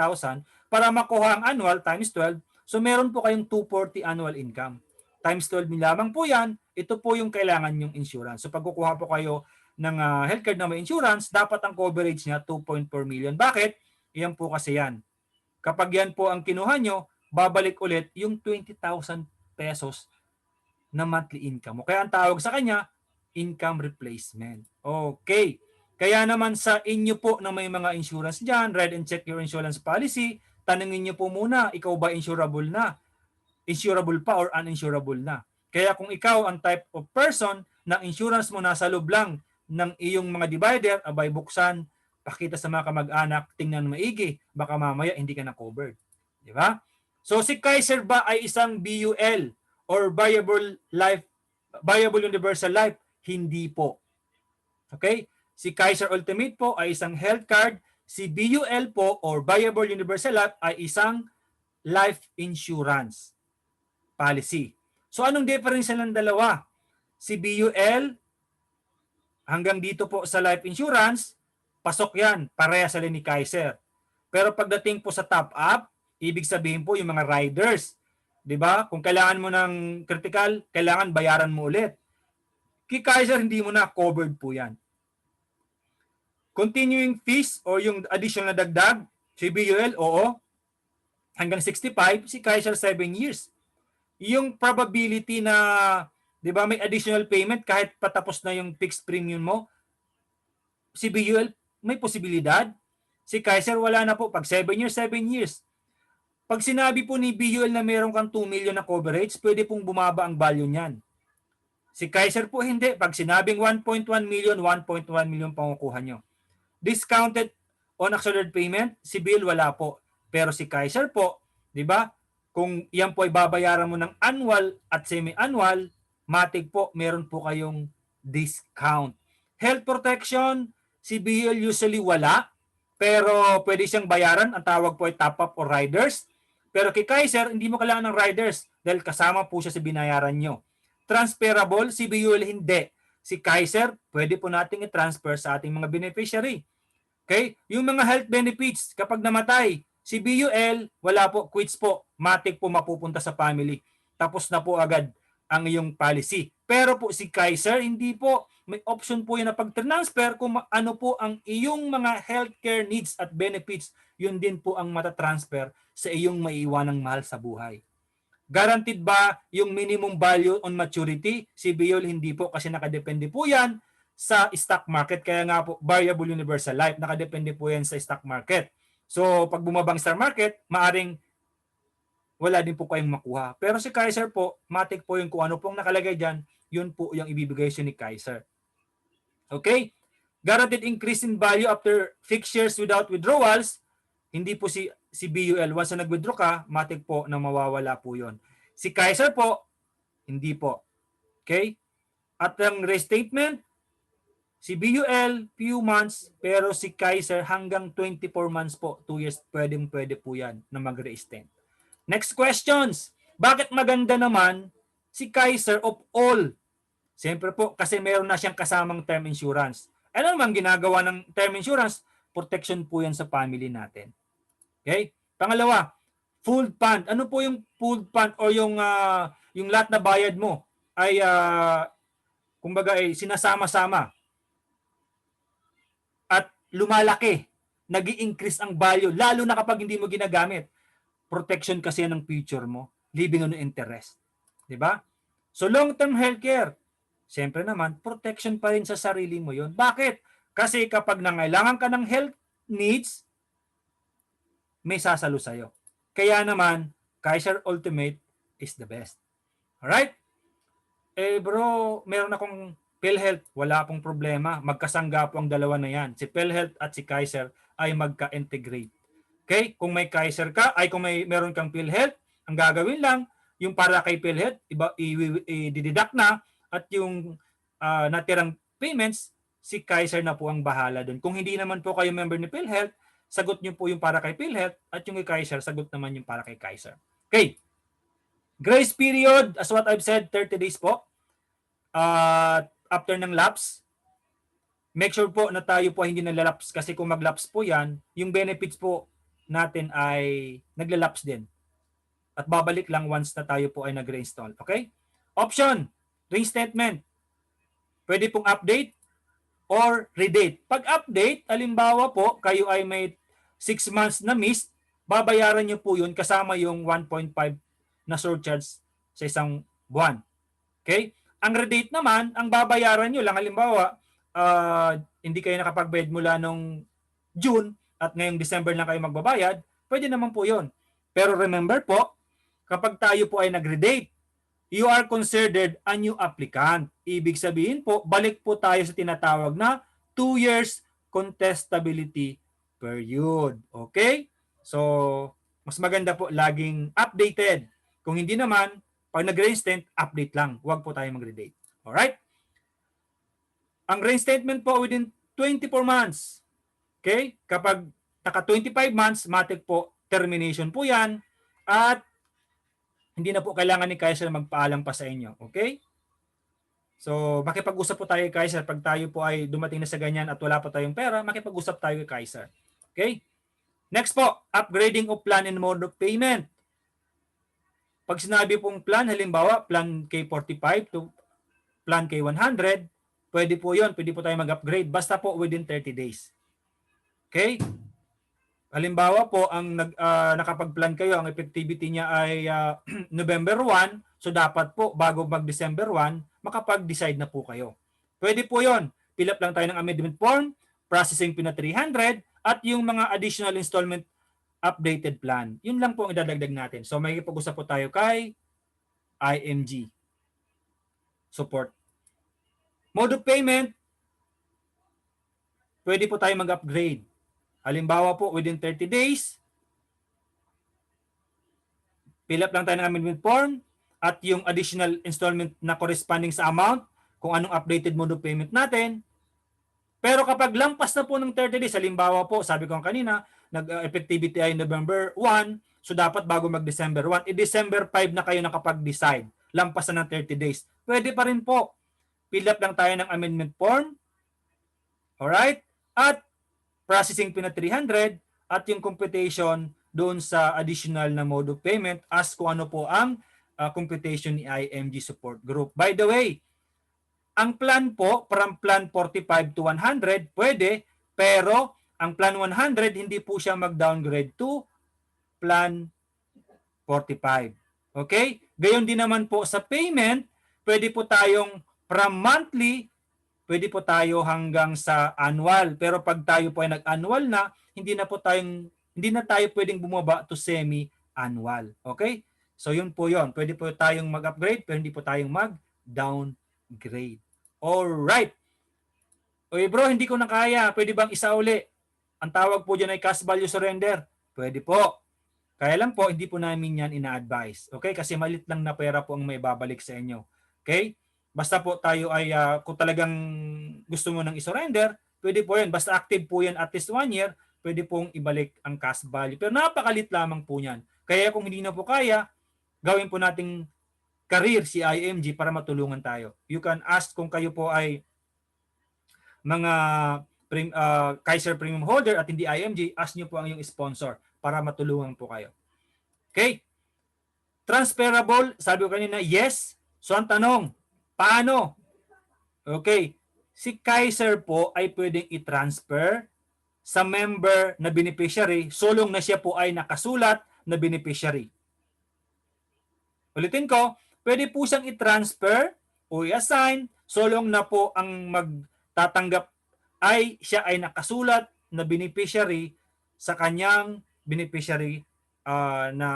para makuha ang annual times 12. So meron po kayong 240 annual income. Times 12 lamang po yan. Ito po yung kailangan yung insurance. So pag kukuha po kayo ng health card na may insurance, dapat ang coverage niya 2.4 million. Bakit? Iyan po kasi yan. Kapag yan po ang kinuha nyo, babalik ulit yung 20,000 pesos na monthly income mo. Kaya ang tawag sa kanya, income replacement. Okay. Kaya naman sa inyo po na may mga insurance dyan, read and check your insurance policy, tanungin nyo po muna, ikaw ba insurable na? Insurable pa or uninsurable na? Kaya kung ikaw ang type of person na insurance mo nasa loob lang ng iyong mga divider, abay buksan, pakita sa mga kamag-anak, tingnan maigi, baka mamaya hindi ka na covered. Di ba? So si Kaiser ba ay isang BUL or Viable Universal Life? Hindi po. Okay? Si Kaiser Ultimate po ay isang health card, si BUL po or Viable Universal Life ay isang life insurance policy. So anong difference ng dalawa? Si BUL hanggang dito po sa life insurance, pasok yan, pareha sa ni Kaiser. Pero pagdating po sa top up, ibig sabihin po yung mga riders, 'di ba? Kung kailangan mo ng critical, kailangan bayaran mo ulit. Kay Kaiser hindi mo na, covered po yan. Continuing fees or yung additional na dagdag, si BUL, oo, hanggang 65, si Kaiser 7 years. Yung probability na, 'di ba, may additional payment kahit patapos na yung fixed premium mo, si BUL may posibilidad. Si Kaiser wala na po. Pag 7 years, 7 years. Pag sinabi po ni BUL na meron kang 2 million na coverage, pwede pong bumaba ang value niyan. Si Kaiser po hindi. Pag sinabing 1.1 million, 1.1 million pangukuha nyo. Discounted on accelerated payment, si BUL wala po. Pero si Kaiser po, 'di ba? Kung yan po ay babayaran mo ng annual at semi-annual, matig po, meron po kayong discount. Health protection, si BUL usually wala, pero pwede siyang bayaran. Ang tawag po ay top-up or riders. Pero kay Kaiser, hindi mo kailangan ng riders dahil kasama po siya sa binayaran nyo. Transferable, si BUL hindi. Si Kaiser, pwede po nating i-transfer sa ating mga beneficiary. Okay? Yung mga health benefits, kapag namatay, si BUL, wala po, quits po. Matik po mapupunta sa family. Tapos na po agad ang iyong policy. Pero po si Kaiser, hindi po. May option po yun na pag-transfer kung ano po ang iyong mga healthcare needs at benefits, yun din po ang matatransfer sa iyong maiiwanang mahal sa buhay. Guaranteed ba yung minimum value on maturity? Si BUL hindi po kasi nakadepende po yan sa stock market. Kaya nga po, Variable Universal Life, nakadepende po yan sa stock market. So, pag bumabang stock market, maaring wala din po kayong makuha. Pero si Kaiser po, matik po yung kung ano pong nakalagay dyan, yun po yung ibibigay siya ni Kaiser. Okay? Guaranteed increase in value after fixed shares without withdrawals. Hindi po si BUL. Once na nag-withdraw ka, matik po na mawawala po yun. Si Kaiser po, hindi po. Okay? At ang restatement, si BUL, few months, pero si Kaiser hanggang 24 months po, 2 years, pwede po yan na mag-reestate. Next questions. Bakit maganda naman si Kaiser of all? Siyempre po, kasi meron na siyang kasamang term insurance. Ano naman ginagawa ng term insurance? Protection po yan sa family natin. Okay? Pangalawa, pooled fund. Ano po yung pooled fund o yung lahat na bayad mo ay kumbaga ay sinasama-sama at lumalaki, nag-i-increase ang value, lalo na kapag hindi mo ginagamit. Protection kasi yan ng future mo, living on interest. Diba? So long-term healthcare, siyempre naman, protection pa rin sa sarili mo yon. Bakit? Kasi kapag nangailangan ka ng health needs, may sasalo sa'yo. Kaya naman, Kaiser Ultimate is the best. Alright? Bro, meron akong PhilHealth, wala pong problema. Magkasangga po ang dalawa na yan. Si PhilHealth at si Kaiser ay magka-integrate. Okay? Kung may Kaiser ka, kung meron kang PhilHealth, ang gagawin lang, yung para kay PhilHealth, i-deduct na, at yung natirang payments, si Kaiser na po ang bahala doon. Kung hindi naman po kayo member ni PhilHealth, sagot nyo po yung para kay PhilHealth, at yung kay Kaiser, sagot naman yung para kay Kaiser. Okay. Grace period, as what I've said, 30 days po. After ng lapse, make sure po na tayo po hindi naglalapse, kasi kung maglapse po yan, yung benefits po natin ay naglalapse din. At babalik lang once na tayo po ay nag-reinstall. Okay? Option, reinstatement. Pwede pong update or redate. Pag update, halimbawa po, kayo ay may 6 months na missed, babayaran nyo po yun kasama yung 1.5 na surcharge sa isang buwan. Okay? Ang redate naman, ang babayaran nyo lang, halimbawa, hindi kayo nakapagbayad mula nung June at ngayong December lang kayo magbabayad, pwede naman po yun. Pero remember po, kapag tayo po ay nag-redate, you are considered a new applicant. Ibig sabihin po, balik po tayo sa tinatawag na 2 years contestability period. Okay? So, mas maganda po laging updated. Kung hindi naman, pag nag-reinstate, update lang. Huwag po tayo mag-redate. Alright? Ang reinstatement po within 24 months. Okay? Kapag naka 25 months, matik po, termination po yan. At hindi na po kailangan ni Kaiser magpaalam pa sa inyo. Okay? So, makipag-usap po tayo kay Kaiser. Pag tayo po ay dumating na sa ganyan at wala pa tayong pera, makipag-usap tayo kay Kaiser. Okay? Next po, upgrading of plan and mode of payment. Pag sinabi pong plan, halimbawa, plan K45 to plan K100, pwede po yun. Pwede po tayo mag-upgrade. Basta po within 30 days. Okay? Halimbawa po, ang nakapag-plan kayo, ang effectivity niya ay November 1, so dapat po bago mag-December 1, makapag-decide na po kayo. Pwede po yon. Fill up lang tayo ng amendment form, processing fee na 300, at yung mga additional installment updated plan. Yun lang po ang idadagdag natin. So may pag-usap po tayo kay IMG support. Mode of payment, pwede po tayo mag-upgrade. Halimbawa po, within 30 days, fill up lang tayo ng amendment form at yung additional installment na corresponding sa amount, kung anong updated mode of payment natin. Pero kapag lampas na po ng 30 days, halimbawa po, sabi ko kanina, nag-effectivity ay November 1, so dapat bago mag-December 1, December 5 na kayo nakapag-decide. Lampas na ng 30 days. Pwede pa rin po. Fill up lang tayo ng amendment form. Alright? At processing fee na 300 at yung computation doon sa additional na mode of payment as kung ano po ang computation ni IMG Support Group. By the way, ang plan po, from plan 45 to 100, pwede, pero ang plan 100, hindi po siya mag-downgrade to plan 45. Okay? Gayon din naman po sa payment, pwede po tayong from monthly, pwede po tayo hanggang sa annual. Pero pag tayo po ay nag-annual na, hindi na tayo pwedeng bumaba to semi-annual. Okay? So yun po yun. Pwede po tayong mag-upgrade, pero hindi po tayong mag-downgrade. Alright. Oy bro, hindi ko na kaya. Pwede bang isa uli? Ang tawag po dyan ay cash value surrender. Pwede po. Kaya lang po, hindi po namin yan ina-advise. Okay? Kasi malit lang na pera po ang may babalik sa inyo. Okay? Basta po tayo ay, kung talagang gusto mo nang i-surrender, pwede po yan. Basta active po yan at least 1 year, pwede pong ibalik ang cash value. Pero napakalit lamang po yan. Kaya kung hindi na po kaya, gawin po nating career si IMG para matulungan tayo. You can ask kung kayo po ay mga Kaiser Premium holder at hindi IMG, ask nyo po ang iyong sponsor para matulungan po kayo. Okay? Transferable, sabi ko kanina, yes. So ang tanong, paano? Okay. Si Kaiser po ay pwedeng i-transfer sa member na beneficiary solong na siya po ay nakasulat na beneficiary. Ulitin ko, pwede po siyang i-transfer o i-assign solong na po ang magtatanggap ay siya ay nakasulat na beneficiary sa kanyang beneficiary na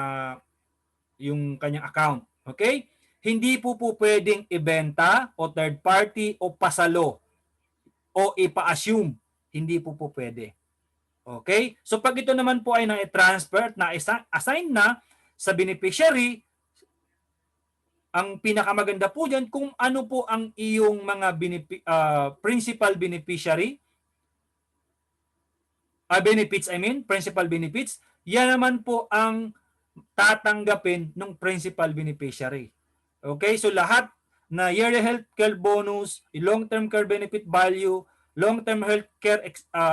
yung kanyang account. Okay? Hindi po pwedeng ibenta o third party o pasalo o ipa-assume. Hindi po pwede. Okay? So pag ito naman po ay na-transfer, na-assign na sa beneficiary, ang pinakamaganda po dyan kung ano po ang iyong mga principal beneficiary, principal benefits, yan naman po ang tatanggapin ng principal beneficiary. Okay, so lahat na yearly healthcare bonus, long-term care benefit value, long-term healthcare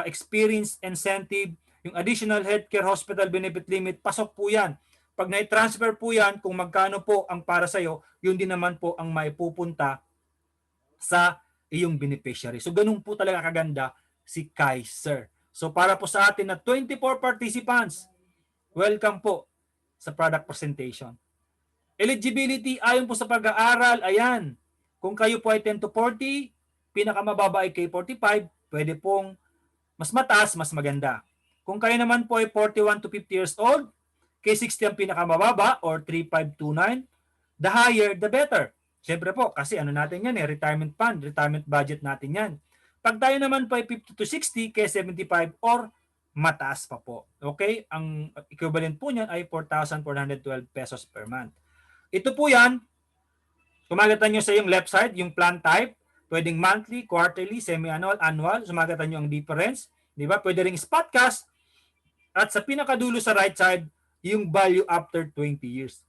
experience incentive, yung additional healthcare hospital benefit limit, pasok po yan. Pag na-transfer po yan, kung magkano po ang para sa'yo, yun din naman po ang may pupunta sa iyong beneficiary. So ganun po talaga kaganda si Kaiser. So para po sa atin na 24 participants, welcome po sa product presentation. Eligibility ayon po sa pag-aaral, ayan. Kung kayo po ay 10 to 40, pinakamababa ay K45, pwede pong mas mataas, mas maganda. Kung kayo naman po ay 41 to 50 years old, K60 ang pinakamababa or 3529, the higher, the better. Siyempre po, kasi ano natin yan retirement fund, retirement budget natin yan. Pag tayo naman po ay 50 to 60, K75 or mataas pa po. Okay? Ang equivalent po niyan ay 4,412 pesos per month. Ito po yan, sumagatan nyo sa yung left side, yung plan type, pwedeng monthly, quarterly, semi-annual, annual, sumagatan nyo ang difference. Di ba? Pwede ring spot cash. At sa pinakadulo sa right side, yung value after 20 years.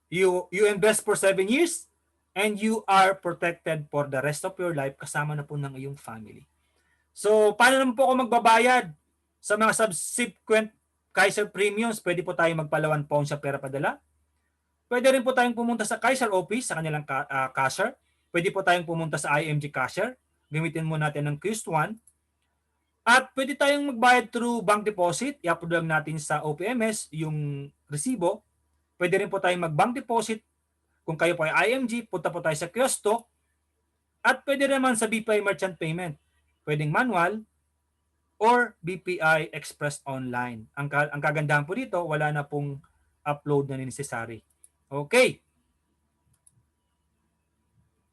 You invest for 7 years and you are protected for the rest of your life kasama na po ng iyong family. So, paano naman po ako magbabayad sa mga subsequent Kaiser premiums? Pwede po tayo magpalawan pound sa pera padala. Pwede rin po tayong pumunta sa Kaiser office, sa kanilang cashier. Pwede po tayong pumunta sa IMG cashier. Gamitin mo natin ng QS1. At pwede tayong magbayad through bank deposit. I-upload lang natin sa OPMS yung resibo. Pwede rin po tayong mag-bank deposit. Kung kayo po ay IMG, punta po tayo sa Kiosto. At pwede naman sa BPI Merchant Payment. Pwedeng manual or BPI Express Online. Ang kagandahan po dito, wala na pong upload na necessary. Okay.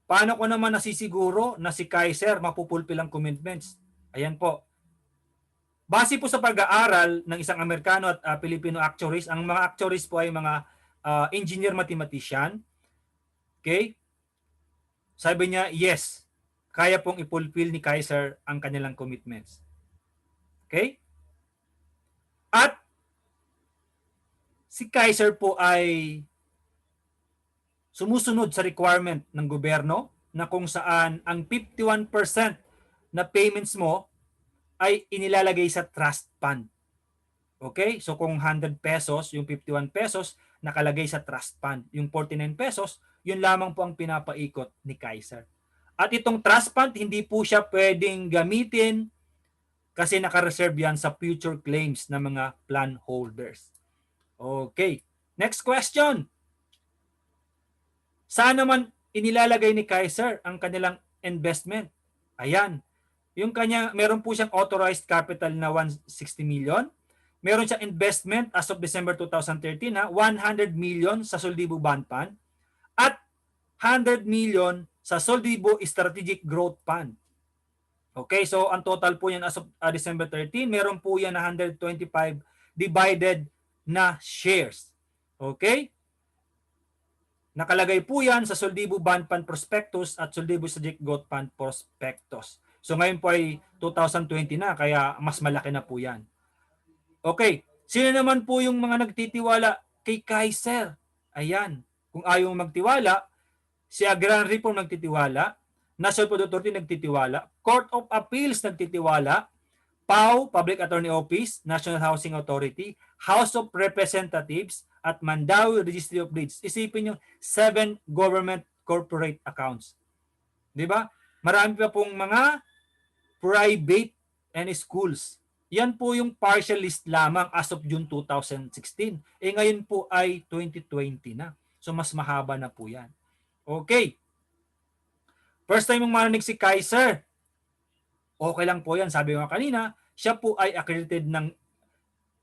Paano ko naman nasisiguro na si Kaiser mapupulpil ang commitments? Ayan po. Base po sa pag-aaral ng isang Amerikano at Filipino actuaries, ang mga actuaries po ay mga engineer mathematician. Okay? Sabi niya, yes, kaya pong ipulfill ni Kaiser ang kanilang commitments. Okay? At si Kaiser po ay sumusunod sa requirement ng gobyerno na kung saan ang 51% na payments mo ay inilalagay sa trust fund. Okay? So kung 100 pesos, yung 51 pesos nakalagay sa trust fund. Yung 49 pesos, yun lamang po ang pinapaikot ni Kaiser. At itong trust fund, hindi po siya pwedeng gamitin kasi naka-reserve yan sa future claims ng mga plan holders. Okay. Next question. Saan naman inilalagay ni Kaiser ang kanilang investment? Ayan. Yung kanya, meron po siyang authorized capital na 160 million. Meron siyang investment as of December 2013 na 100 million sa Soldibo Bond Fund at 100 million sa Soldibo Strategic Growth Fund. Okay, so ang total po yan as of December 13, meron po yan na 125 divided na shares. Okay? Nakalagay po yan sa Soldibo Bond Fund Prospectus at Soldibo Strategic Growth Fund Prospectus. So ngayon po ay 2020 na, kaya mas malaki na po yan. Okay, sino naman po yung mga nagtitiwala kay Kaiser? Ayan, kung ayaw magtiwala, si Agrarian Reform nagtitiwala, National Food Authority nagtitiwala, Court of Appeals nagtitiwala, PAO, Public Attorney Office, National Housing Authority, House of Representatives, at Mandawi Registry of Deeds. Isipin nyo, 7 government corporate accounts. Di ba? Marami pa pong mga private and schools. Yan po yung partial list lamang as of June 2016. Ngayon po ay 2020 na. So mas mahaba na po yan. Okay. First time mong marinig si Kaiser. Okay lang po yan. Sabi ko kanina, siya po ay accredited ng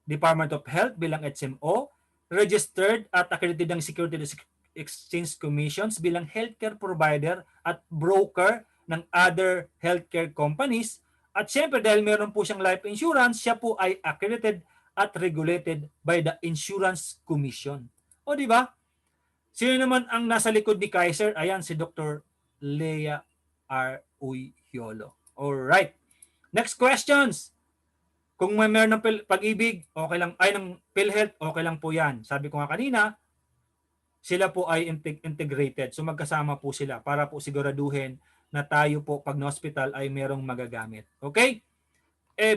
Department of Health bilang HMO, registered at accredited ng Securities Exchange Commissions bilang healthcare provider at broker ng other healthcare companies. At syempre dahil meron po siyang life insurance, siya po ay accredited at regulated by the Insurance Commission. O di ba? Sino naman ang nasa likod ni Kaiser? Ayan, si Dr. Lea R. Uyolo. Alright. Next questions. Kung may meron ng pag-ibig, okay lang. Ay, ng PhilHealth, okay lang po yan. Sabi ko nga kanina, sila po ay integrated. So magkasama po sila para po siguraduhin na tayo po pag na-hospital ay merong magagamit. Okay?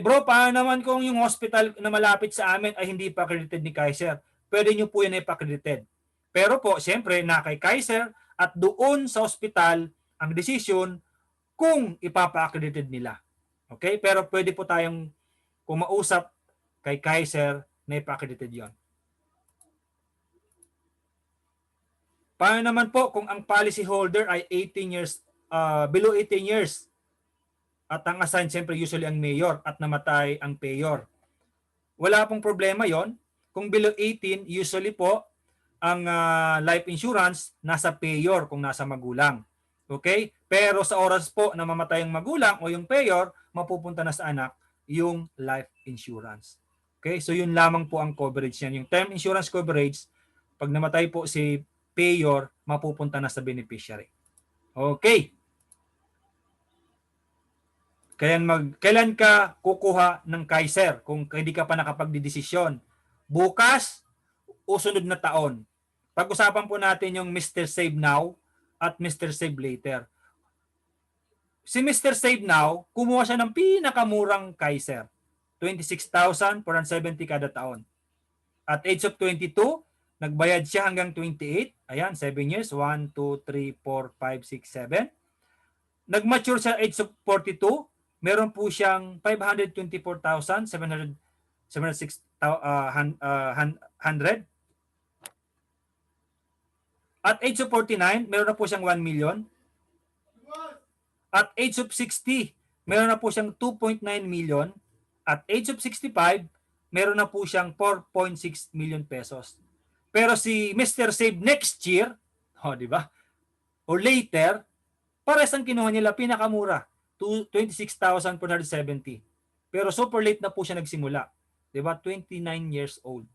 Bro, paano naman kung yung hospital na malapit sa amin ay hindi pa accredited ni Kaiser? Pwede nyo po yan ipa-accredited. Pero po, siyempre, na kay Kaiser at doon sa hospital ang decision kung ipapa-accredited nila. Okay? Pero pwede po tayong kumausap kay Kaiser na ipa-accredited yon. Paano naman po kung ang policy holder ay 18 years below 18 years at ang assigned siyempre usually ang mayor at namatay ang payor? Wala pong problema yon. Kung below 18, usually po ang life insurance nasa payor kung nasa magulang. Okay? Pero sa oras po na mamatay ang magulang o yung payor, mapupunta na sa anak yung life insurance. Okay? So yun lamang po ang coverage niyan. Yung term insurance coverage, pag namatay po si payor, mapupunta na sa beneficiary. Okay. Kailan ka kukuha ng Kaiser kung hindi ka pa nakapagdidesisyon? Bukas o sunod na taon? Pag-usapan po natin yung Mr. Save Now at Mr. Save Later. Si Mr. Save Now, kumuha siya ng pinakamurang Kaiser. 26,470 kada taon. At age of 22, nagbayad siya hanggang 28. Ayan, 7 years. 1, 2, 3, 4, 5, 6, 7. Nag-mature siya age of 42. Meron po siyang 524,706 100. At age of 49, meron na po siyang 1 million. At age of 60, meron na po siyang 2.9 million. At age of 65, meron na po siyang 4.6 million pesos. Pero si Mr. Save next year, di ba? Or later, pares ang kinuha nila pinakamura, 26,470. Pero super late na po siya nagsimula. Di ba? 29 years old.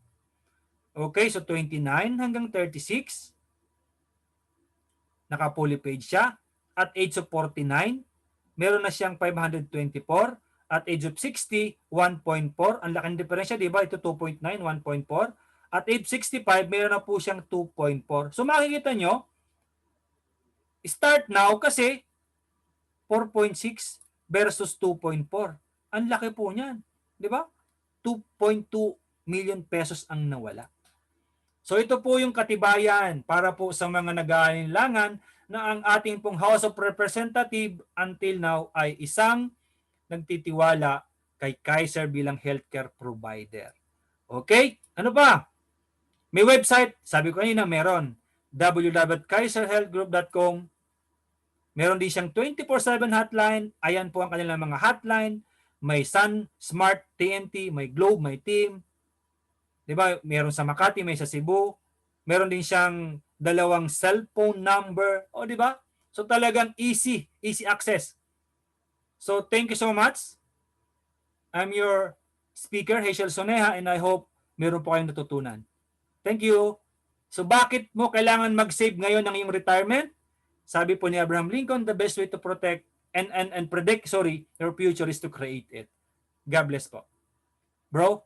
Okay, so 29 hanggang 36, naka-fully paid siya. At age of 49, meron na siyang 524. At age of 60, 1.4. Ang laking diferensya, di ba? Ito 2.9, 1.4. At age 65, meron na po siyang 2.4. So makikita nyo, start now kasi 4.6 versus 2.4. Ang laki po niyan. Di ba? 2.2 million pesos ang nawala. So ito po yung katibayan para po sa mga nag-aalinlangan na ang ating pong House of Representative until now ay isang nagtitiwala kay Kaiser bilang healthcare provider. Okay? Ano ba? May website. Sabi ko kanina, meron. www.kaiserhealthgroup.com. Meron din siyang 24/7 hotline. Ayan po ang kanilang mga hotline. May Sun, Smart, TNT, may Globe, may Team. Di ba? Meron sa Makati, may sa Cebu. Meron din siyang 2 cellphone number. O di ba? So talagang easy access. So thank you so much. I'm your speaker, Hazel Soneja, and I hope meron po kayong natutunan. Thank you. So bakit mo kailangan mag-save ngayon ng iyong retirement? Sabi po ni Abraham Lincoln, the best way to protect and predict, your future is to create it. God bless po. Bro?